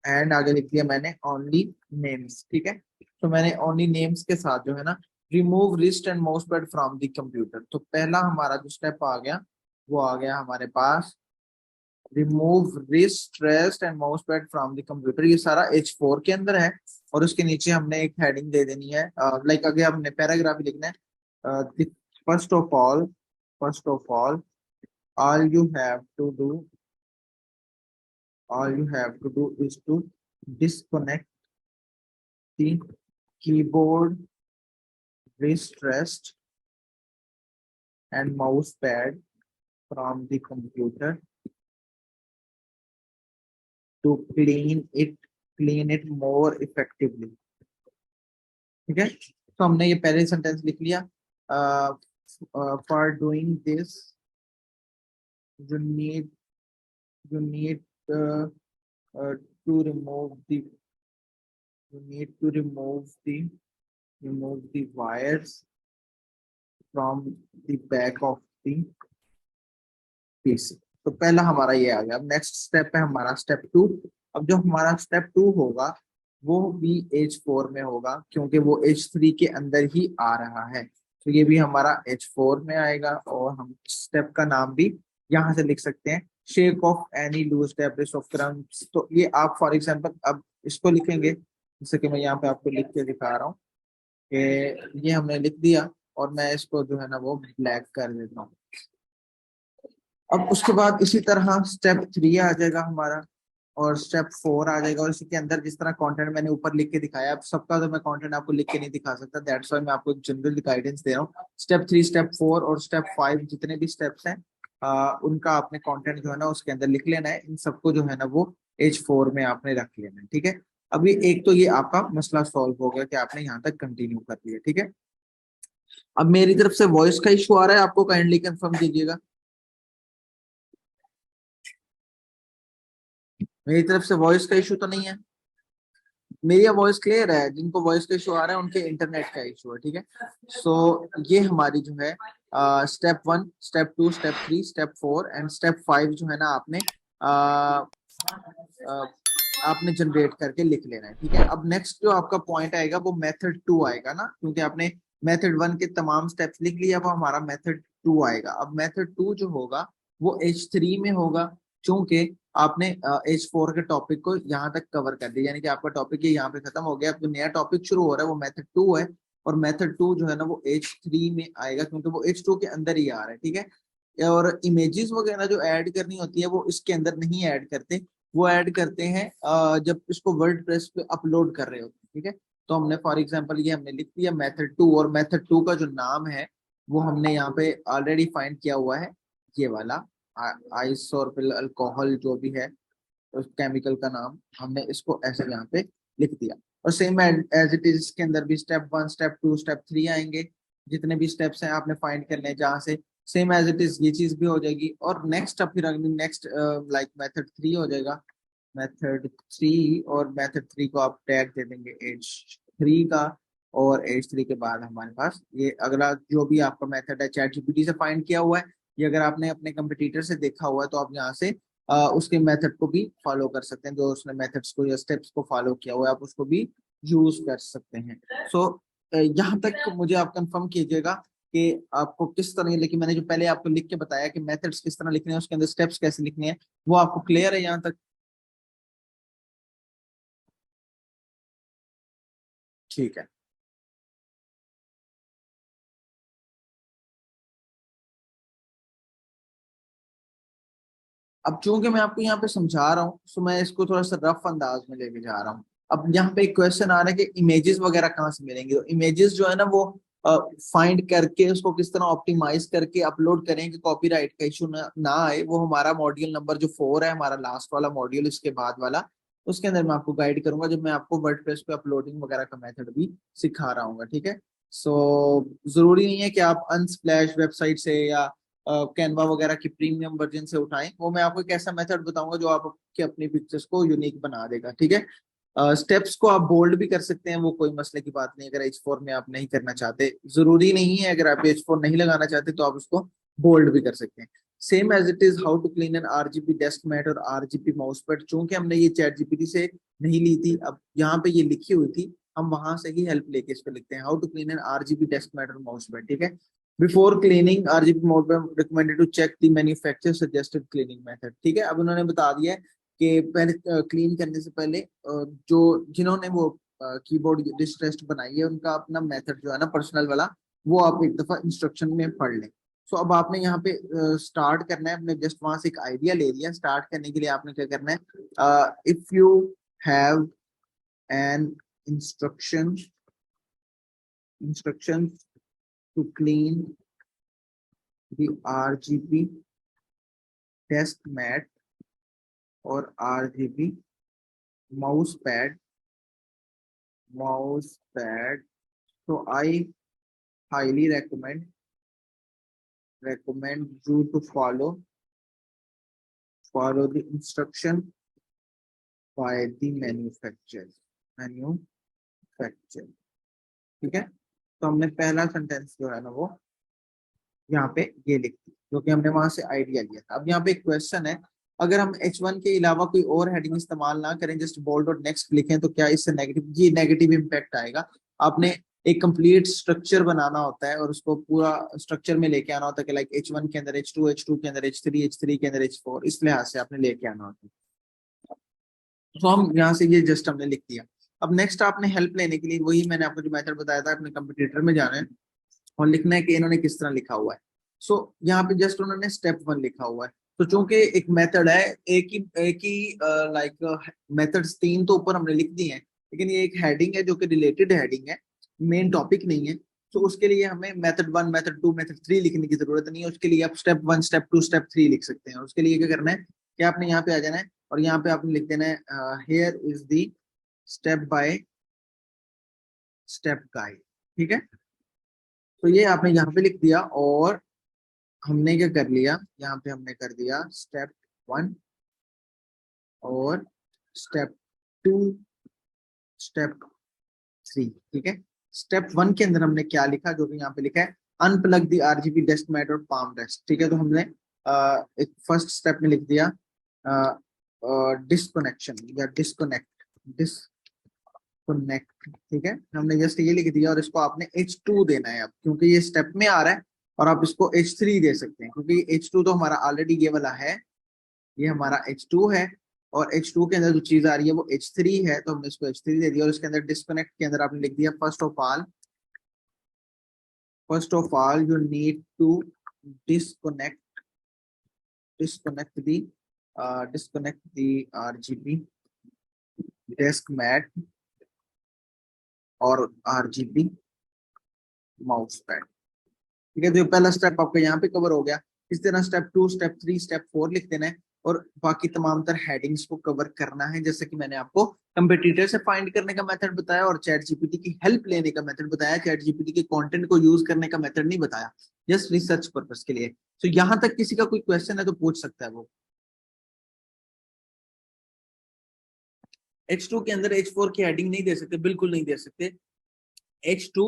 एंड आगे लिख दिया मैंने ओनली नेम्स। ठीक है, तो मैंने ओनली नेम्स के साथ जो है ना remove wrist and mouse pad from the computer. तो पहला हमारा जो स्टेप आ गया वो आ गया हमारे पास, remove wrist rest and mouse pad from the computer. ये सारा H4 के अंदर है, और उसके नीचे हमने एक हेडिंग दे देनी है, लाइक आगे हमने पैराग्राफ लिखना है। First of all first of all all you have to do all you have to do is to disconnect the keyboard wrist rest and mouse pad from the computer to clean it more effectively। ठीक है, तो हमने ये पहले सेंटेंस लिख लिया। For doing this you need you need uh, to remove the wires from the back of the PC। तो पहला हमारा ये आ गया। अब नेक्स्ट स्टेप है हमारा स्टेप 2। अब जो हमारा स्टेप 2 होगा वो भी H4 में होगा, क्योंकि वो H3 के अंदर ही आ रहा है। तो ये भी हमारा H4 में आएगा, और हम स्टेप का नाम भी यहाँ से लिख सकते हैं, shake off any loose debris of crumbs. तो ये आप फॉर एग्जांपल अब इसको लिखेंगे, जैसे कि मैं यहाँ पे आपको लिख के दिखा रहा हूँ कि ये हमने लिख दिया, और मैं इसको जो है ना वो ब्लैक कर देता हूँ। अब उसके बाद इसी तरह स्टेप 3 आ जाएगा हमारा, और स्टेप 4 आ जाएगा, और इसी के अंदर जिस तरह कंटेंट मैंने ऊपर लिख के दिखाया, अब सबका तो मैं कंटेंट आपको लिख के नहीं दिखा सकता, दैट्स व्हाई मैं आपको जनरल गाइडेंस दे रहा हूँ। स्टेप 3, स्टेप 4 और स्टेप 5 जितने भी स्टेप्स हैं उनका आपने कंटेंट जो है ना उसके अंदर लिख लेना है। इन सबको जो है ना वो H4 में आपने रख लेना है, ठीक है। अभी एक तो ये आपका मसला सॉल्व हो गया कि आपने यहाँ तक कंटिन्यू कर लिया, ठीक है। अब मेरी तरफ से वॉइस का इशू आ रहा है, आपको काइंडली कंफर्म कीजिएगा। मेरी तरफ से वॉइस का इशू तो नहीं है, मेरी वॉइस क्लियर है। जिनको वॉइस का इशू आ रहा है उनके इंटरनेट का इशू है, ठीक है। सो ये हमारी जो है step 1, step 2, step 3, step 4 and step 5 जो है ना आपने जनरेट करके लिख लेना है, ठीक है। अब नेक्स्ट जो आपका पॉइंट आएगा वो मेथड 2 आएगा ना, क्योंकि आपने मेथड 1 के तमाम स्टेप्स लिख लिया, अब हमारा मेथड 2 आएगा। अब मेथड 2 जो होगा वो H3 में होगा, क्योंकि आपने H4 के टॉपिक को यहाँ तक कवर कर दिया, यानी कि आपका टॉपिक ये यहाँ पे खत्म हो गया। अब जो नया टॉपिक शुरू हो रहा है वो मेथड 2 है, और मेथड 2 जो है ना वो H3 में आएगा, क्योंकि वो H2 के अंदर ही आ रहा है, ठीक है। और इमेजेस वगैरह जो ऐड करनी होती है वो इसके अंदर नहीं ऐड करते, वो ऐड करते हैं जब इसको वर्डप्रेस पे अपलोड कर रहे होते हैं, ठीक है। तो हमने फॉर एग्जांपल ये हमने लिख दिया मेथड 2, और मेथड 2 का जो नाम है वो हमने यहाँ पे ऑलरेडी फाइंड किया हुआ है, ये वाला आइसोप्रोपिल अल्कोहल जो भी है उस केमिकल का नाम हमने इसको ऐसे यहाँ पे लिख दिया। और सेम एज इट इज इसके अंदर भी स्टेप 1, स्टेप 2, स्टेप 3 आएंगे। जितने भी स्टेप्स हैं आपने फाइंड करने हैं जहाँ से, सेम एज इट इज ये चीज भी हो जाएगी। और नेक्स्ट अब फिर नेक्स्ट लाइक मेथड 3 हो जाएगा, मेथड 3, और मेथड 3 को आप टैग दे देंगे H3 का। और H3 के बाद हमारे पास ये अगला जो भी आपका मेथड है चैट जीपीटी से फाइंड किया हुआ है, ये अगर आपने अपने कंपटीटर से देखा हुआ है तो आप यहाँ से उसके मेथड को भी फॉलो कर सकते हैं, जो उसने मेथड्स को या स्टेप्स को फॉलो किया हुआ है आप उसको भी यूज कर सकते हैं। सो यहाँ तक मुझे आप कंफर्म कीजिएगा कि आपको किस तरह, लेकिन मैंने जो पहले आपको लिख के बताया कि मेथड्स किस तरह लिखने हैं, उसके अंदर स्टेप्स कैसे लिखने हैं, वो आपको क्लियर है यहाँ तक? ठीक है। अब चूंकि मैं आपको यहाँ पे समझा रहा हूँ तो मैं इसको थोड़ा सा रफ अंदाज में लेके जा रहा हूँ। अब यहाँ पे एक क्वेश्चन आ रहा है कि इमेजेस वगैरह कहाँ से मिलेंगे, तो इमेजेस जो है ना वो फाइंड करके उसको किस तरह ऑप्टिमाइज करके अपलोड करें कि कॉपीराइट का इशू ना आए, वो हमारा मॉड्यूल नंबर जो 4 है, हमारा लास्ट वाला मॉड्यूल इसके बाद वाला, उसके अंदर मैं आपको गाइड करूंगा जब मैं आपको वर्डप्रेस पे अपलोडिंग वगैरह का मेथड भी सिखा रहा हूँ, ठीक है। सो जरूरी नहीं है कि आप अनस्प्लैश वेबसाइट से या कैनवा वगैरह की प्रीमियम वर्जन से उठाएं, वो मैं आपको एक ऐसा मेथड बताऊंगा जो आपके अपनी पिक्चर्स को यूनिक बना देगा, ठीक है। स्टेप्स को आप बोल्ड भी कर सकते हैं, वो कोई मसले की बात नहीं, अगर H4 में आप नहीं करना चाहते, जरूरी नहीं है, अगर आप H4 नहीं लगाना चाहते तो आप उसको बोल्ड भी कर सकते हैं। Same as it is how to clean an RGB desk mat और आरजीबी माउस पैड, चूंकि हमने ये चैट जीपीटी से नहीं ली थी, अब यहाँ पे ये लिखी हुई थी, हम वहां से ही हेल्प लेके इसको लिखते हैं। How to clean an RGB desk mat और माउस पैड, ठीक है। बिफोर क्लीनिंग आरजीबी मोड में recommended to check the manufacturer suggested cleaning method, ठीक है। अब उन्होंने बता दिया है कि पहले क्लीन करने से पहले जो जिन्होंने वो कीबोर्ड डिस्ट्रेस्ट बनाई है उनका अपना मेथड जो है ना पर्सनल वाला, वो आप एक दफा इंस्ट्रक्शन में पढ़ लें। सो अब आपने यहाँ पे स्टार्ट करना है, अपने जस्ट वहां से एक आइडिया ले लिया, स्टार्ट करने के लिए आपने क्या करना है, if you have an instruction instruction to clean the RGB desk mat और RGB mouse pad mouse pad, so I highly recommend you to follow the instruction by the manufacturer, ठीक है। तो हमने पहला सेंटेंस जो है ना वो यहाँ पे ये लिख दी, जो कि हमने वहां से आइडिया लिया था। अब यहाँ पे एक क्वेश्चन है, अगर हम H1 के अलावा कोई और हेडिंग इस्तेमाल ना करें, जस्ट बोल्ड और नेक्स्ट लिखें, तो क्या इससे नेगेटिव इम्पैक्ट आएगा? आपने एक कंप्लीट स्ट्रक्चर बनाना होता है और उसको पूरा स्ट्रक्चर में लेके आना होता है कि लाइक H1 के अंदर H2, H2 के अंदर H3, H3 के अंदर H4, इस लिहाज से आपने लेके आना होता है। तो हम यहाँ से ये जस्ट हमने लिख दिया। अब नेक्स्ट आपने हेल्प लेने के लिए वही मैंने आपको जो मेथड बताया था, अपने कंप्यूटर में जाना है और लिखना है कि इन्होंने किस तरह लिखा हुआ है। सो यहाँ पे जस्ट उन्होंने स्टेप 1 लिखा हुआ है, तो चूंकि एक मेथड है, एक ही लाइक मेथड्स तीन तो ऊपर हमने लिख दिए हैं, लेकिन ये एक हेडिंग है जो कि रिलेटेड हेडिंग है, मेन टॉपिक नहीं है। तो उसके लिए हमें method one, method two, method three लिखने की जरूरत नहीं है। उसके लिए आप step one, step two, step three लिख सकते हैं। उसके लिए क्या करना है कि आपने यहाँ पे आ जाना है और यहाँ पे आपने लिख देना है here is the step by step guide. ठीक है, तो ये आपने यहाँ पे लिख दिया और हमने क्या कर लिया, यहाँ पे हमने कर दिया स्टेप वन और स्टेप टू, स्टेप थ्री। ठीक है, स्टेप वन के अंदर हमने क्या लिखा, जो कि यहाँ पे लिखा है unplug the RGB desk mat और पाम डेस्क। ठीक है, तो हमने एक फर्स्ट स्टेप में लिख दिया डिस्कनेक्शन या डिस्कनेक्ट, कनेक्ट। ठीक है, हमने जस्ट ये लिख दिया और इसको आपने H2 देना है अब, क्योंकि ये स्टेप में आ रहा है। और आप इसको H3 दे सकते हैं, क्योंकि H2 तो हमारा ऑलरेडी ये वाला है, ये हमारा H2 है। और H2 के अंदर जो चीज आ रही है वो H3 है, तो हमने इसको H3 दे दिया। और इसके अंदर डिस्कनेक्ट के अंदर आपने लिख दिया first of all you need to disconnect disconnect the disconnect the RGB desk mat और आरजीबी माउस पैड। ठीक है, तो पहला स्टेप आपका यहाँ पे कवर हो गया। इस तरह step two, step three, step four लिख देना है और बाकी तमाम तर हेडिंग्स को कवर करना है, जैसे कि मैंने आपको कंपटीटर से फाइंड करने का मेथड बताया और चैट जीपीटी की हेल्प लेने का मेथड बताया। चैट जीपीटी के कंटेंट को यूज करने का मेथड नहीं बताया, जस्ट रिसर्च पर्पस के लिए। तो यहाँ तक किसी का कोई क्वेश्चन है तो पूछ सकता है वो। H2 के अंदर H4 की हेडिंग नहीं दे सकते, बिल्कुल नहीं दे सकते। H2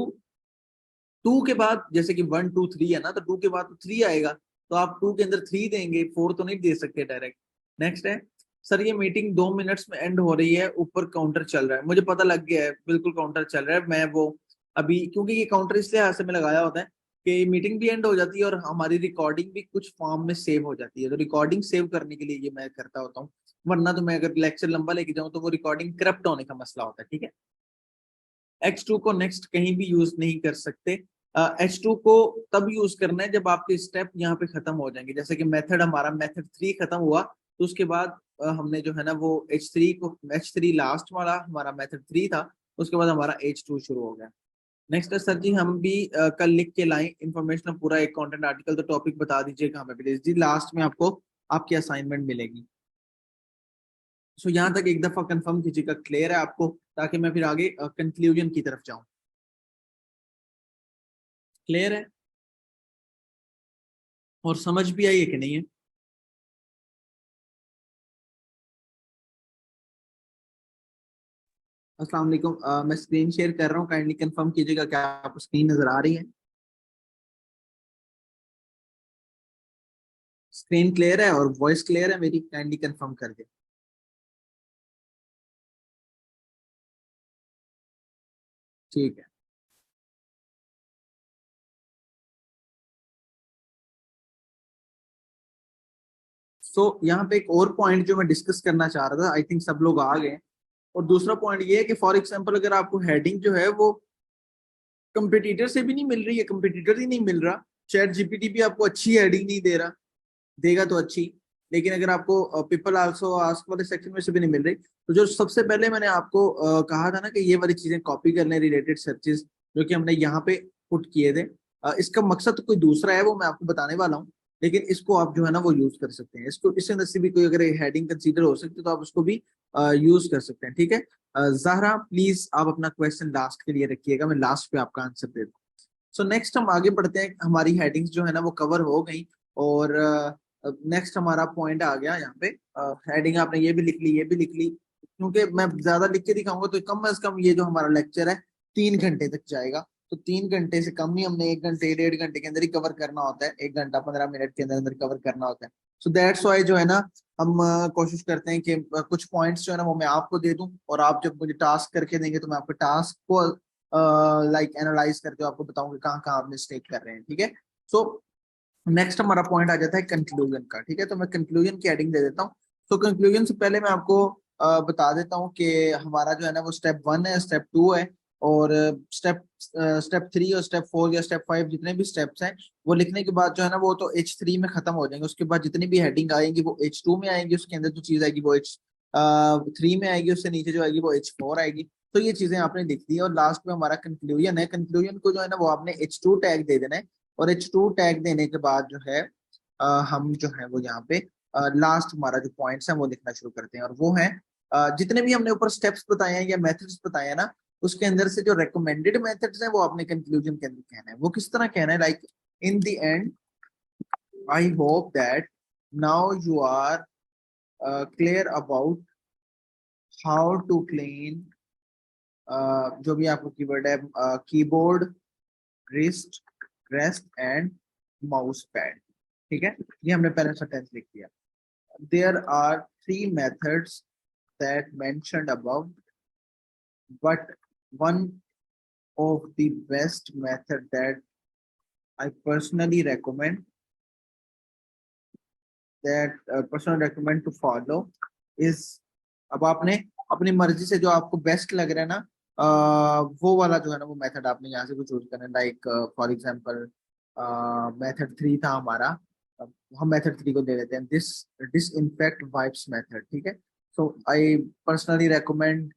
टू के बाद जैसे कि वन टू थ्री है ना, तो टू के बाद तो थ्री आएगा, तो आप टू के अंदर थ्री देंगे, फोर तो नहीं दे सकते डायरेक्ट। नेक्स्ट है सर ये मीटिंग 2 मिनट्स में एंड हो रही है, ऊपर काउंटर चल रहा है। मुझे पता लग गया है, बिल्कुल काउंटर चल रहा है। मैं वो अभी, क्योंकि ये काउंटर इसलिए हाथ से में लगाया होता है कि मीटिंग भी एंड हो जाती है और हमारी रिकॉर्डिंग भी कुछ फॉर्म में सेव हो जाती है, तो रिकॉर्डिंग सेव करने के लिए ये मैं करता होता हूँ। वरना तो मैं अगर लेक्चर लंबा लेके जाऊँ तो वो रिकॉर्डिंग करप्ट होने का मसला होता है। ठीक है, H2 को नेक्स्ट कहीं भी यूज नहीं कर सकते। H2 को तब यूज करना है जब आपके स्टेप यहाँ पे खत्म हो जाएंगे। जैसे कि मेथड हमारा मेथड थ्री खत्म हुआ, तो उसके बाद हमने जो है ना वो H3 लास्ट वाला हमारा मेथड थ्री था, उसके बाद हमारा H2 शुरू हो गया। नेक्स्ट है सर जी हम भी कल लिख के लाएं इन्फॉर्मेशन पूरा एक कंटेंट आर्टिकल, तो टॉपिक बता दीजिए कहाँ पे प्लीज जी, लास्ट में आपको आपकी असाइनमेंट मिलेगी। सो यहाँ तक एक दफा कंफर्म कीजिएगा, क्लियर है आपको, ताकि मैं फिर आगे कंक्लूजन की तरफ जाऊं। क्लियर है और समझ भी आई है कि नहीं है? अस्सलाम वालेकुम, मैं स्क्रीन शेयर कर रहा हूँ, काइंडली कंफर्म कीजिएगा क्या आपको स्क्रीन नजर आ रही है? स्क्रीन क्लियर है और वॉइस क्लियर है मेरी? काइंडली कंफर्म कर दे। ठीक है, सो यहाँ पे एक और पॉइंट जो मैं डिस्कस करना चाह रहा था, आई थिंक सब लोग आ गए। और दूसरा पॉइंट ये है कि फॉर एग्जाम्पल अगर आपको हेडिंग जो है वो कंपटीटर से भी नहीं मिल रही है, कंपटीटर ही नहीं मिल रहा, चैट जीपीटी भी आपको अच्छी हेडिंग नहीं दे रहा, देगा तो अच्छी, लेकिन अगर आपको पीपल आल्सो आस्क वाले सेक्शन में से भी नहीं मिल रही, तो जो सबसे पहले मैंने आपको कहा था ना कि ये वाली चीजें कॉपी कर लें, रिलेटेड सर्चेस जो कि हमने यहाँ पे पुट किए थे। इसका मकसद तो कोई दूसरा है, वो मैं आपको बताने वाला हूँ, लेकिन इसको आप जो है ना वो यूज कर सकते हैं। इसको इससे अंदर से भी कोई अगर हेडिंग कंसीडर हो सकती है तो आप उसको भी यूज कर सकते हैं। ठीक है, जहरा प्लीज आप अपना क्वेश्चन लास्ट के लिए रखिएगा, मैं लास्ट पे आपका आंसर दे दूँ। सो नेक्स्ट हम आगे बढ़ते हैं, हमारी हेडिंग्स जो है ना वो कवर हो गई। और नेक्स्ट हमारा पॉइंट आ गया यहाँ पे, हेडिंग आपने ये भी लिख ली, ये भी लिख ली, क्योंकि मैं ज्यादा लिख के दिखाऊंगा तो कम से कम ये जो हमारा लेक्चर है 3 घंटे तक जाएगा। तो 3 घंटे से कम ही हमने 1 घंटे 1.5 घंटे के अंदर ही कवर करना होता है, 1 घंटा 15 मिनट के अंदर अंदर कवर करना होता है। सो दैट्स वाई जो है ना हम कोशिश करते हैं कि कुछ पॉइंट्स जो है ना वो मैं आपको दे दूं, और आप जब मुझे टास्क करके देंगे तो मैं आपके टास्क को लाइक एनालाइज करके आपको बताऊंगा कहाँ कहाँ आप मिस्टेक कर रहे हैं। ठीक है, सो नेक्स्ट हमारा पॉइंट आ जाता है कंक्लूजन का। ठीक है, तो मैं कंक्लूजन की हेडिंग दे देता हूँ। तो कंक्लूजन से पहले मैं आपको बता देता हूँ कि हमारा जो है ना वो स्टेप वन है, स्टेप टू है और स्टेप 3 और स्टेप 4 या स्टेप 5 जितने भी स्टेप्स हैं वो लिखने के बाद जो है ना वो तो H3 में खत्म हो जाएंगे। उसके बाद जितनी भी हेडिंग आएंगी वो H2 में आएंगी, उसके अंदर जो चीज आएगी वो H3 में आएगी, उससे नीचे जो आएगी वो H4 आएगी। तो ये चीजें आपने लिख दी और लास्ट में हमारा कंक्लूजन है। कंक्लूजन को जो है ना वो आपने H2 टैग दे देना है। और H2 टैग देने के बाद जो है हम जो है वो यहाँ पे लास्ट हमारा जो पॉइंट्स है वो लिखना शुरू करते हैं। और वो है जितने भी हमने ऊपर स्टेप्स बताए हैं या मेथड्स बताए हैं ना, उसके अंदर से जो रिकमेंडेड मेथड्स हैं वो आपने कंक्लूजन के अंदर कहना है। वो किस तरह कहना है, like in the end I hope that now you are clear about how to clean, जो भी आपको कीवर्ड है, keyboard, wrist, rest and mouse pad. ठीक है, ये हमने पहले सेंटेंस लिख दिया। There are 3 methods that mentioned above, but one of the best method that I personally recommend to follow is, अब आपने अपनी मर्जी से जो आपको बेस्ट लग रहा है ना, वो वाला जो है ना वो मेथड आपने यहाँ से भी चूज करना है। लाइक फॉर एग्जांपल मेथड 3 था हमारा, हम मेथड 3 को दे देते हैं, दिस डिसइंफेक्ट वाइप्स मेथड। ठीक है, सो आई पर्सनली रेकमेंड,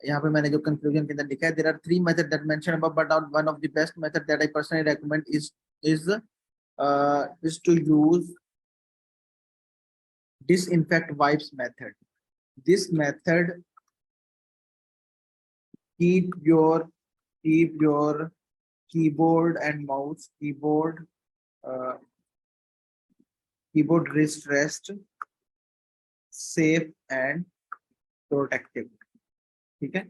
यहाँ पे मैंने जो कंक्लूजन के अंदर लिखा है, there are 3 method that mention above but one of the best method that I personally recommend is is to use disinfect wipes method. This method keep your keyboard and mouse, uh, keyboard wrist rest safe and protective। ठीक है,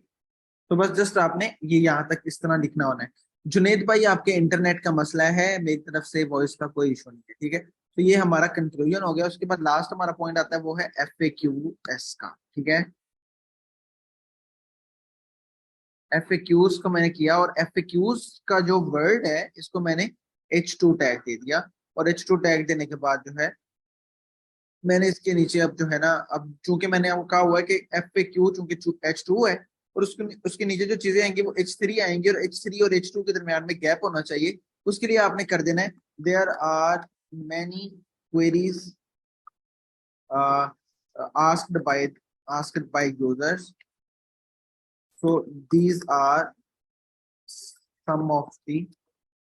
तो बस जस्ट आपने ये यहाँ तक इस तरह लिखना होना है। जुनेद भाई आपके इंटरनेट का मसला है, मेरी तरफ से वॉइस का कोई इशू नहीं है। ठीक है, तो ये हमारा कंक्लूजन हो गया। उसके बाद लास्ट हमारा पॉइंट आता है वो है FAQs का। ठीक है, FAQs को मैंने किया और FAQs का जो वर्ड है इसको मैंने H2 टैग दे दिया। और H2 टैग देने के बाद जो है मैंने इसके नीचे अब जो है ना, अब चूंकि मैंने अब कहा हुआ है कि FAQ चूंकि H2 है और उसके उसके नीचे जो चीजें आएंगी वो H3 आएंगी, और H3 और H2 के दरमियान में गैप होना चाहिए। उसके लिए आपने कर देना है, there are many queries asked by users, so these are some of the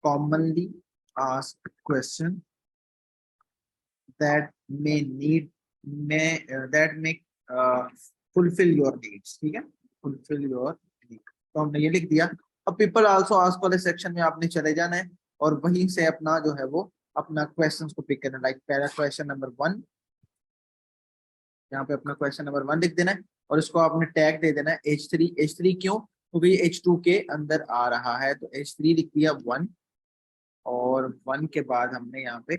commonly asked question that may fulfill your needs। ठीक है, fulfill your need, तो हमने ये लिख दिया। अब people also ask वाले सेक्शन में आपने चले जाना है और वहीं से अपना जो है वो अपना क्वेश्चंस को पिक करना। लाइक पहला क्वेश्चन नंबर 1, यहाँ पे अपना क्वेश्चन नंबर 1 लिख देना है और इसको आपने टैग दे देना है H3। H3 क्यों, क्योंकि ये H2 के अंदर आ रहा है, तो H3 लिख दिया 1। और 1 के बाद हमने यहाँ पे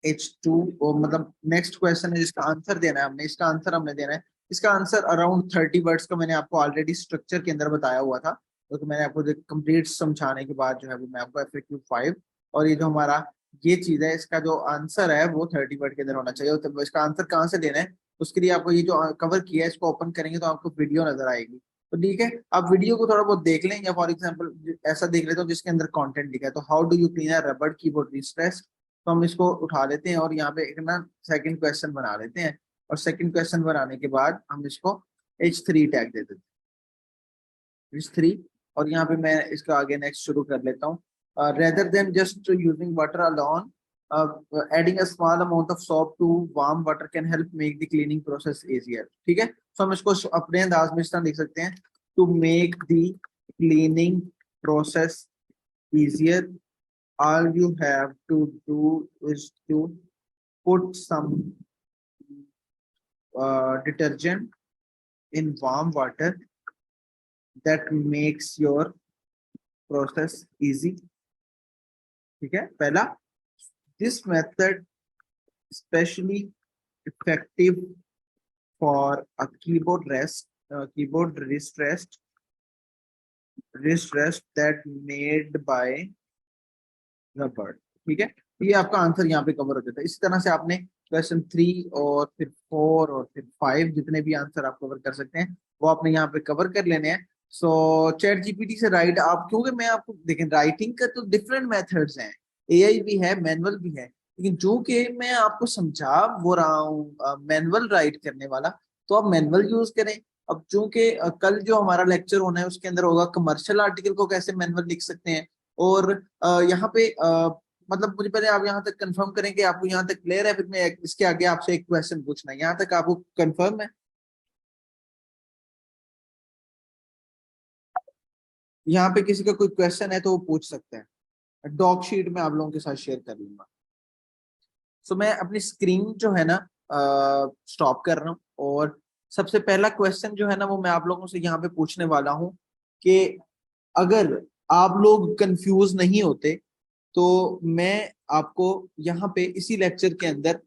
H2 और मतलब नेक्स्ट क्वेश्चन है जिसका आंसर देना है हमने, इसका आंसर हमने देना है। इसका आंसर अराउंड 30 वर्ड्स का मैंने आपको ऑलरेडी स्ट्रक्चर के अंदर बताया हुआ था, तो मैंने आपको कंप्लीट समझाने के बाद जो है वो मैं आपको FAQ 5 और ये जो हमारा ये चीज है इसका जो आंसर है वो 30 वर्ड के अंदर होना चाहिए। तो इसका आंसर कहाँ से लेना है, उसके लिए आपको ये जो कवर किया है इसको ओपन करेंगे तो आपको वीडियो नजर आएगी। तो ठीक है, आप वीडियो को थोड़ा बहुत देख लें, या फॉर एग्जाम्पल ऐसा देख लेते हो जिसके अंदर कंटेंट लिखा है, तो हाउ डू यू क्लीन अ रबड़ कीबोर्ड रिस्ट्रेस। तो हम इसको उठा लेते हैं और यहाँ पे एक ना सेकंड क्वेश्चन बना लेते हैं, और सेकंड क्वेश्चन बनाने के बाद हम इसको H3 टैग दे देते हैं, H3। और यहाँ पे मैं इसका आगे नेक्स्ट शुरू कर लेता हूँ। Rather than just using water alone, adding a small amount of soap to warm water can help make the cleaning process easier. ठीक है, तो हम इसको अपने अंदाज में इस तरह लिख सकते हैं, to make the cleaning process easier all you have to do is to put some detergent in warm water that makes your process easy। ठीक है, पहला, this method especially effective for a keyboard wrist rest that made by रबड़। ठीक है, ये आपका आंसर यहाँ पे कवर हो जाता है। इसी तरह से आपने क्वेश्चन 3 और फिर 4 और फिर 5 जितने भी आंसर आप कवर कर सकते हैं वो आपने यहाँ पे कवर कर लेने हैं। सो चैट जीपीटी से राइट आप, क्योंकि मैं आपको देखें राइटिंग का तो डिफरेंट मेथड्स हैं, एआई भी है मैनुअल भी है, लेकिन जो कि मैं आपको समझा वो रहा हूँ मैनुअल राइट करने वाला, तो आप मैनुअल यूज करें। अब चूंकि कल जो हमारा लेक्चर होना है उसके अंदर होगा कमर्शियल आर्टिकल को कैसे मैनुअल लिख सकते हैं। और यहाँ पे मतलब मुझे पहले आप यहाँ तक कंफर्म करें कि आपको यहाँ तक क्लियर है, फिर मैं इसके आगे आपसे एक क्वेश्चन पूछना है, यहाँ तक आपको कंफर्म है? यहाँ पे किसी का कोई क्वेश्चन है तो वो पूछ सकते हैं, डॉक शीट में आप लोगों के साथ शेयर कर लूंगा। सो मैं अपनी स्क्रीन जो है ना स्टॉप कर रहा हूँ, और सबसे पहला क्वेश्चन जो है ना वो मैं आप लोगों से यहाँ पे पूछने वाला हूँ कि अगर आप लोग कंफ्यूज नहीं होते तो मैं आपको यहाँ पे इसी लेक्चर के अंदर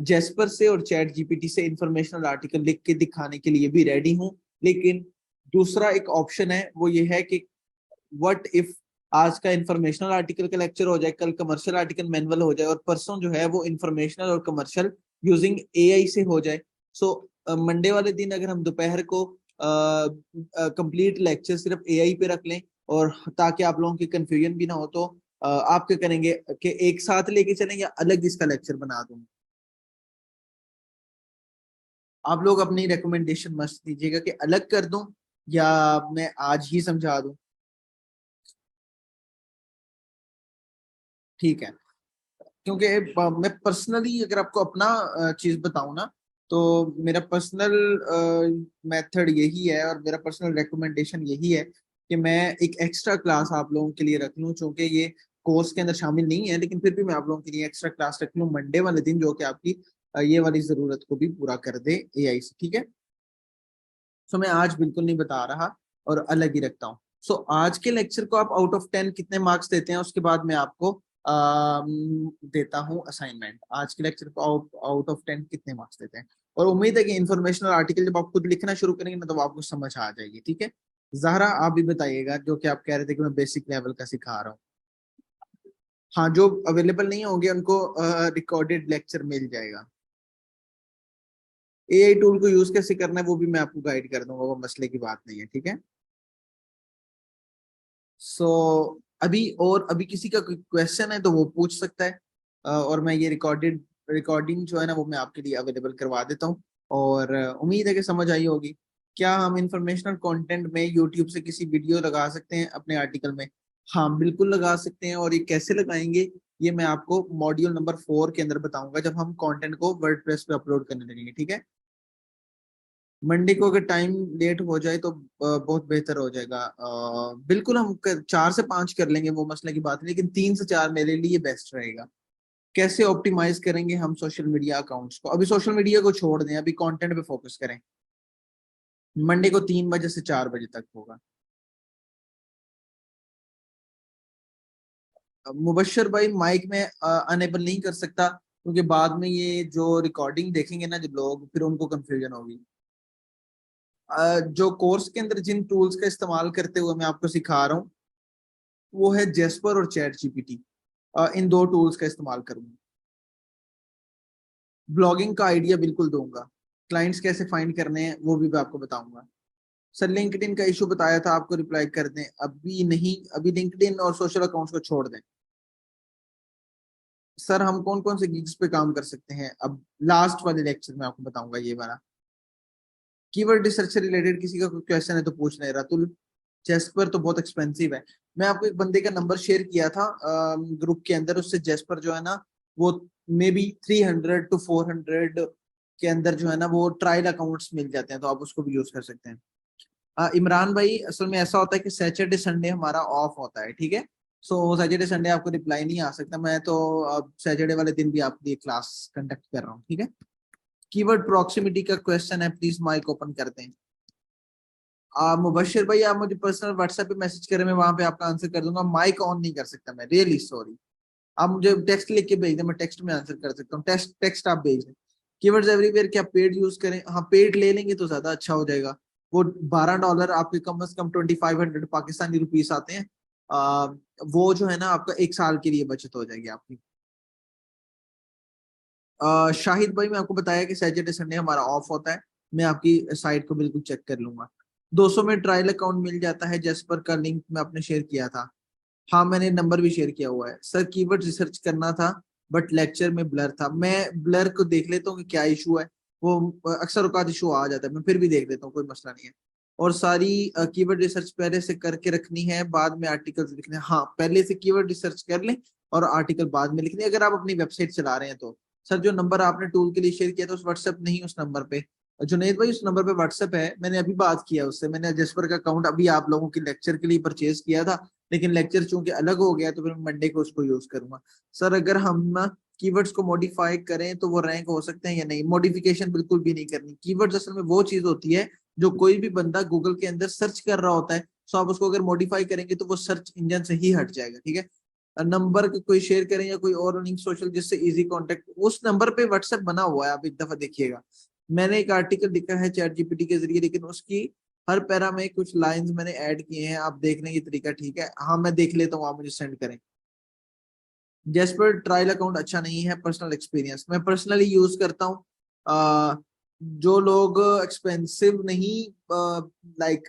जेस्पर से और चैट जीपीटी से इंफॉर्मेशनल आर्टिकल लिख के दिखाने के लिए भी रेडी हूँ। लेकिन दूसरा एक ऑप्शन है, वो ये है कि व्हाट इफ आज का इंफॉर्मेशनल आर्टिकल का लेक्चर हो जाए, कल कमर्शियल आर्टिकल मैनुअल हो जाए, और परसों जो है वो इंफॉर्मेशनल और कमर्शियल यूजिंग एआई से हो जाए। सो मंडे वाले दिन अगर हम दोपहर को कंप्लीट लेक्चर सिर्फ एआई पे रख लें, और ताकि आप लोगों की कंफ्यूजन भी ना हो, तो आप क्या करेंगे कि एक साथ लेके चलें या अलग इसका लेक्चर बना दूं? आप लोग अपनी रिकमेंडेशन मस्त दीजिएगा कि अलग कर दूं या मैं आज ही समझा दूं। ठीक है, क्योंकि मैं पर्सनली अगर आपको अपना चीज बताऊं ना, तो मेरा पर्सनल मेथड यही है और मेरा पर्सनल रिकमेंडेशन यही है कि मैं एक एक्स्ट्रा क्लास आप लोगों के लिए रख लूं, क्योंकि ये कोर्स के अंदर शामिल नहीं है, लेकिन फिर भी मैं आप लोगों के लिए एक्स्ट्रा क्लास रख लूं मंडे वाले दिन, जो कि आपकी ये वाली जरूरत को भी पूरा कर दे एआई से। ठीक है, सो मैं आज बिल्कुल नहीं बता रहा और अलग ही रखता हूँ। सो आज के लेक्चर को आप आउट ऑफ 10 कितने मार्क्स देते हैं, उसके बाद मैं आपको देता हूँ असाइनमेंट। आज के लेक्चर को आउट आउट ऑफ 10 कितने मार्क्स देते हैं? और उम्मीद है कि इंफॉर्मेशनल आर्टिकल जब आप खुद लिखना शुरू करेंगे ना तो आपको समझ आ जाएगी। ठीक है, जहरा आप भी बताइएगा, जो कि आप कह रहे थे कि मैं बेसिक लेवल का सिखा रहा हूँ। हाँ, जो अवेलेबल नहीं होंगे उनको रिकॉर्डेड लेक्चर मिल जाएगा। एआई टूल को यूज कैसे करना है वो भी मैं आपको गाइड कर दूंगा, वो मसले की बात नहीं है। ठीक है, सो अभी और अभी किसी का कोई क्वेश्चन है तो वो पूछ सकता है, और मैं ये रिकॉर्डिंग जो है ना वो मैं आपके लिए अवेलेबल करवा देता हूँ। और उम्मीद है कि समझ आई होगी। क्या हम इंफॉर्मेशनल कंटेंट में यूट्यूब से किसी वीडियो लगा सकते हैं अपने आर्टिकल में? हाँ बिल्कुल लगा सकते हैं, और ये कैसे लगाएंगे ये मैं आपको मॉड्यूल नंबर 4 के अंदर बताऊंगा, जब हम कंटेंट को वर्डप्रेस पे अपलोड करने लगेंगे। ठीक है, मंडे को अगर टाइम लेट हो जाए तो बहुत बेहतर हो जाएगा। बिल्कुल हम 4 से 5 कर लेंगे, वो मसले की बात नहीं, लेकिन 3 से 4 मेरे लिए बेस्ट रहेगा। कैसे ऑप्टिमाइज करेंगे हम सोशल मीडिया अकाउंट्स को? अभी सोशल मीडिया को छोड़ दें, अभी कंटेंट पे फोकस करें। मंडे को 3 बजे से 4 बजे तक होगा। मुबश्शिर भाई माइक में अनेबल नहीं कर सकता, क्योंकि बाद में ये जो रिकॉर्डिंग देखेंगे ना जो लोग, फिर उनको कंफ्यूजन होगी। जो कोर्स के अंदर जिन टूल्स का इस्तेमाल करते हुए मैं आपको सिखा रहा हूँ वो है जेस्पर और चैट जीपीटी। इन दो टूल्स का इस्तेमाल करूंगा। ब्लॉगिंग का आइडिया बिल्कुल दूंगा, क्लाइंट्स कैसे फाइंड करने हैं वो भी मैं आपको बताऊंगा। सर लिंक्डइन का इशू बताया था आपको, रिप्लाई कर दें? अभी नहीं, अभी लिंक्डइन और सोशल अकाउंट्स को छोड़ दें। सर हम कौन कौन से गिग्स पे काम कर सकते हैं, अब लास्ट वाले लेक्चर में आपको बताऊंगा ये वाला। कीवर्ड रिसर्च से रिलेटेड किसी का कोई क्वेश्चन है तो पूछ ले। रतुल, जेस्पर तो बहुत एक्सपेंसिव है। मैं आपको एक बंदे का नंबर शेयर किया था ग्रुप के अंदर, उससे जेस्पर जो है ना वो मे बी 300 to 400 के अंदर जो है ना वो ट्रायल अकाउंट्स मिल जाते हैं, तो आप उसको भी यूज कर सकते हैं। इमरान भाई, असल में ऐसा होता है कि सैटरडे संडे हमारा ऑफ होता है। ठीक है, सो सैटरडे संडे आपको रिप्लाई नहीं आ सकता, मैं तो अब सैटरडे वाले दिन भी आपके लिए क्लास कंडक्ट कर रहा हूँ। ठीक है, कीवर्ड प्रॉक्सिमिटी का क्वेश्चन है, प्लीज माइक ओपन कर दें। मुबश्शिर भाई आप मुझे पर्सनल व्हाट्सएप पे मैसेज करें, मैं वहां पे आपका आंसर कर दूंगा। माइक ऑन नहीं कर सकता मैं, रियली सॉरी। आप मुझे टेक्स्ट लिख के भेज दें, मैं टेक्स्ट में आंसर कर सकता हूँ। टेक्स्ट टेक्स्ट आप भेज दें। कीवर्ड्स एवरीवेयर क्या पेड यूज करें? हाँ पेड ले लेंगे तो ज्यादा अच्छा हो जाएगा। वो $12 आपके कम से कम 2500 पाकिस्तानी रुपीस आते हैं। आ, वो जो है ना आपका 1 साल के लिए बचत हो जाएगी आपकी। शाहिद भाई मैं आपको बताया कि सैटरडे संडे हमारा ऑफ होता है, मैं आपकी साइट को बिल्कुल चेक कर लूंगा। 200 में ट्रायल अकाउंट मिल जाता है, जैस्पर का लिंक मैं आपने शेयर किया था। हाँ मैंने नंबर भी शेयर किया हुआ है सर। कीवर्ड रिसर्च करना था बट लेक्चर में ब्लर था। मैं ब्लर को देख लेता हूँ कि क्या इशू है। वो अक्सर औकात इशू आ जाता है, मैं फिर भी देख लेता हूँ, कोई मसला नहीं है। और सारी कीवर्ड रिसर्च पहले से करके रखनी है, बाद में आर्टिकल्स लिखने हैं। हाँ पहले से कीवर्ड रिसर्च कर लें और आर्टिकल बाद में लिखने, अगर आप अपनी वेबसाइट चला रहे हैं तो। सर जो नंबर आपने टूल के लिए शेयर किया था उस व्हाट्सएप नहीं, उस नंबर पे जुनेद भाई, उस नंबर पे व्हाट्सएप है, मैंने अभी बात किया उससे। मैंने जसपर का अकाउंट अभी आप लोगों के लेक्चर के लिए परचेज किया था, लेकिन लेक्चर चूंकि अलग हो गया तो फिर मंडे को उसको यूज करूंगा। सर अगर हम कीवर्ड्स को मॉडिफाई करें तो वो रैंक हो सकते हैं या नहीं? मॉडिफिकेशन बिल्कुल भी नहीं करनी। कीवर्ड्स असल में वो चीज होती है जो कोई भी बंदा गूगल के अंदर सर्च कर रहा होता है, तो आप उसको अगर मॉडिफाई करेंगे तो वो सर्च इंजन से ही हट जाएगा, ठीक है। नंबर कोई शेयर करें या कोई और लिंक सोशल जिससे इजी कांटेक्ट, उस नंबर पे व्हाट्सएप बना हुआ है, आप एक दफा देखिएगा। मैंने एक आर्टिकल लिखा है चैट जीपीटी के जरिए, लेकिन उसकी हर पैरा में कुछ लाइंस मैंने ऐड किए हैं, आप देखने की तरीका ठीक है। हाँ मैं देख लेता हूँ, आप मुझे सेंड करें। जैस्पर ट्रायल अकाउंट अच्छा नहीं है, पर्सनल एक्सपीरियंस मैं पर्सनली यूज करता हूँ। जो लोग एक्सपेंसिव नहीं लाइक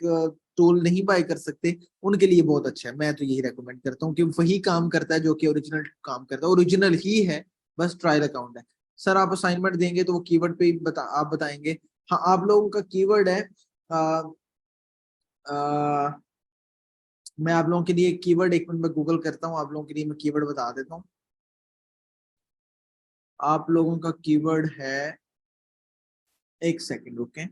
टूल नहीं बाय कर सकते, उनके लिए बहुत अच्छा है। मैं तो यही रेकमेंड करता हूँ कि वही काम करता है जो कि ओरिजिनल काम करता है, ओरिजिनल ही है, बस ट्रायल अकाउंट है। सर आप असाइनमेंट देंगे तो वो कीवर्ड पे ही आप बताएंगे। हाँ आप लोगों का कीवर्ड है आ, आ, मैं आप लोगों के लिए कीवर्ड एक मिनट में गूगल करता हूँ, आप लोगों के लिए मैं कीवर्ड बता देता हूँ। आप लोगों का कीवर्ड है, एक सेकंड रुके,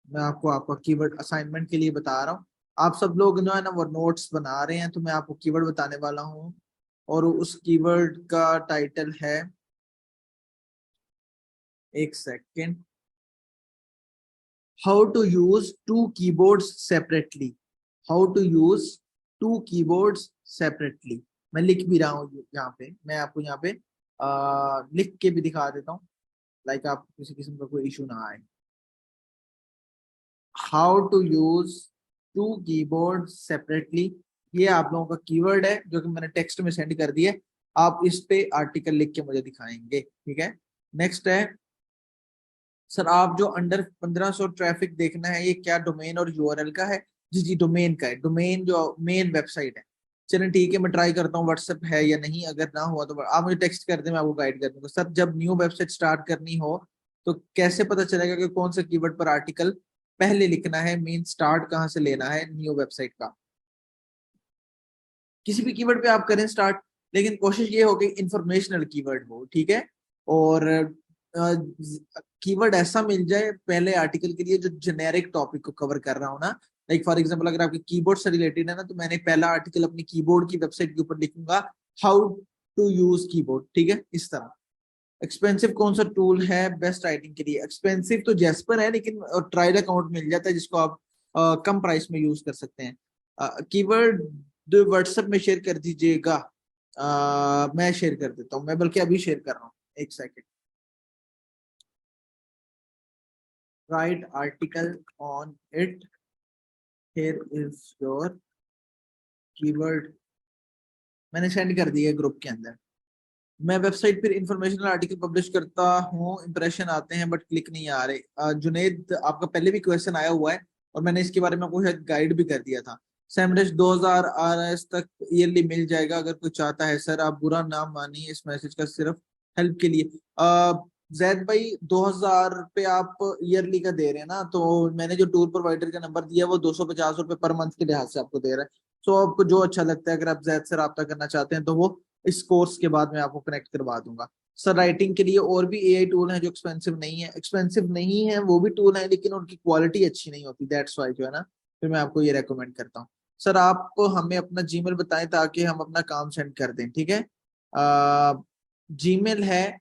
मैं आपको आपका कीवर्ड असाइनमेंट के लिए बता रहा हूँ। आप सब लोग जो है ना वो नोट्स बना रहे हैं, तो मैं आपको कीवर्ड बताने वाला हूँ। और उस कीवर्ड का टाइटल है, एक second, how to use two keyboards separately. How to use two keyboards separately. मैं लिख भी रहा हूँ यहाँ पे, मैं आपको यहाँ पे लिख के भी दिखा देता हूँ, लाइक आप किसी किस्म का कोई इशू ना आए। How to use two keyboard separately, ये आप लोगों का कीवर्ड है जो कि मैंने टेक्स्ट में सेंड कर दिया है। आप इस पे आर्टिकल लिख के मुझे दिखाएंगे, ठीक है। नेक्स्ट है, सर आप जो अंडर 1500 ट्रैफिक देखना है, ये क्या डोमेन और यूआरएल का है? जी जी डोमेन का है, डोमेन जो मेन वेबसाइट है। चलिए ठीक है, मैं ट्राई करता हूँ व्हाट्सएप है या नहीं, अगर ना हुआ तो आप मुझे टेक्स्ट कर दें, मैं आपको गाइड कर दूंगा। सर जब न्यू वेबसाइट स्टार्ट करनी हो तो कैसे पता चलेगा कि कौन सा कीवर्ड पर आर्टिकल पहले लिखना है? मीन स्टार्ट कहाँ से लेना है न्यू वेबसाइट का? किसी भी कीवर्ड पे आप करें स्टार्ट, लेकिन कोशिश ये हो कि इंफॉर्मेशनल कीवर्ड हो, ठीक है। और कीवर्ड ऐसा मिल जाए पहले आर्टिकल के लिए जो जेनेरिक टॉपिक को कवर कर रहा हो ना। लाइक फॉर एग्जांपल अगर आपके कीबोर्ड से रिलेटेड है ना, तो मैंने पहला आर्टिकल अपनी कीबोर्ड की वेबसाइट के ऊपर लिखूंगा, हाउ टू यूज कीबोर्ड, ठीक है, इस तरह। एक्सपेंसिव कौन सा टूल है बेस्ट राइटिंग के लिए? एक्सपेंसिव तो जैस्पर है, लेकिन ट्रायल अकाउंट मिल जाता है जिसको आप कम प्राइस में यूज कर सकते हैं। कीवर्ड व्हाट्सएप में शेयर कर दीजिएगा। मैं शेयर कर देता हूँ, मैं बल्कि अभी शेयर कर रहा हूँ, एक second. Right article on it, here is your keyword, मैंने सेंड कर दिया ग्रुप के अंदर। मैं वेबसाइट पर इंफॉर्मेशनल आर्टिकल पब्लिश करता हूँ, इंप्रेशन आते हैं बट क्लिक नहीं आ रहे। जुनेद आपका पहले भी क्वेश्चन आया हुआ है और मैंने इसके बारे में आपको शायद गाइड भी कर दिया था। सैमरश 2000 RS तक ईयरली मिल जाएगा अगर कोई चाहता है। सर आप बुरा ना मानिए, इस मैसेज का सिर्फ हेल्प के लिए। जैद भाई 2000 पे आप ईयरली का दे रहे हैं ना, तो मैंने जो टूर प्रोवाइडर का नंबर दिया वो 250 रुपये पर मंथ के लिहाज से आपको दे रहा है। सो आपको जो अच्छा लगता है, अगर आप जैद से रब्ता करना चाहते हैं तो वो इस कोर्स के बाद मैं आपको कनेक्ट करवा दूंगा। सर राइटिंग के लिए और भी एआई टूल हैं जो एक्सपेंसिव नहीं है। एक्सपेंसिव नहीं है वो भी टूल है, लेकिन उनकी क्वालिटी अच्छी नहीं होती, दैट्स वाई जो है ना, फिर मैं आपको ये रेकमेंड करता हूँ। सर आप हमें अपना जीमेल बताएं ताकि हम अपना काम सेंड कर दें, ठीक है। जीमेल है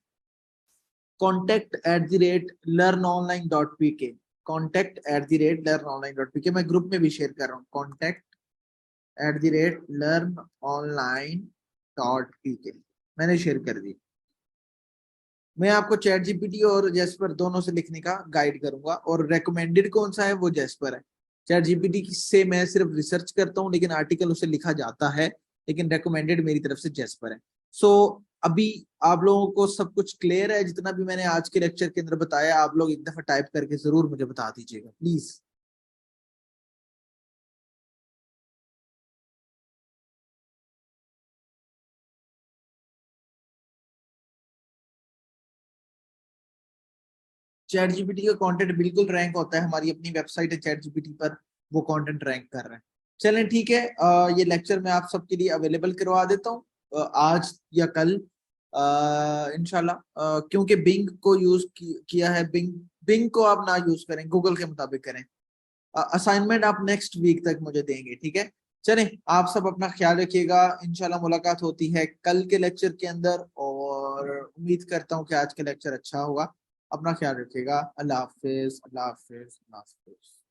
contact@learnonline.pk, contact@learnonline.pk, मैं ग्रुप में भी शेयर कर रहा हूँ, contact@learnonline.pk, मैंने शेयर कर दी। मैं आपको चैट जीपीटी और जेस्पर दोनों से लिखने का गाइड करूंगा, और रेकमेंडेड कौन सा है वो जेस्पर है। चैट जीपीटी से मैं सिर्फ रिसर्च करता हूँ, लेकिन आर्टिकल उसे लिखा जाता है, लेकिन रेकमेंडेड मेरी तरफ से जेस्पर है। सो अभी आप लोगों को सब कुछ क्लियर है? जितना भी मैंने आज के लेक्चर के अंदर बताया आप लोग एक दफा टाइप करके जरूर मुझे बता दीजिएगा प्लीज। चैट जीपीटी का कंटेंट बिल्कुल रैंक होता है, हमारी अपनी वेबसाइट है चैट जीपीटी पर, वो कंटेंट रैंक कर रहे हैं। चलें ठीक है, ये लेक्चर मैं आप सबके लिए अवेलेबल करवा देता हूँ आज या कल इंशाल्लाह। क्योंकि बिंग को यूज किया है, बिंग बिंग को आप ना यूज करें, गूगल के मुताबिक करें। असाइनमेंट आप नेक्स्ट वीक तक मुझे देंगे, ठीक है? चलें, आप सब अपना ख्याल रखिएगा, इंशाल्लाह मुलाकात होती है कल के लेक्चर के अंदर, और उम्मीद करता हूँ कि आज का लेक्चर अच्छा होगा। अपना ख्याल रखिएगा। अल्लाह हाफिज, अल्लाह हाफिज, अल्लाह हाफिज।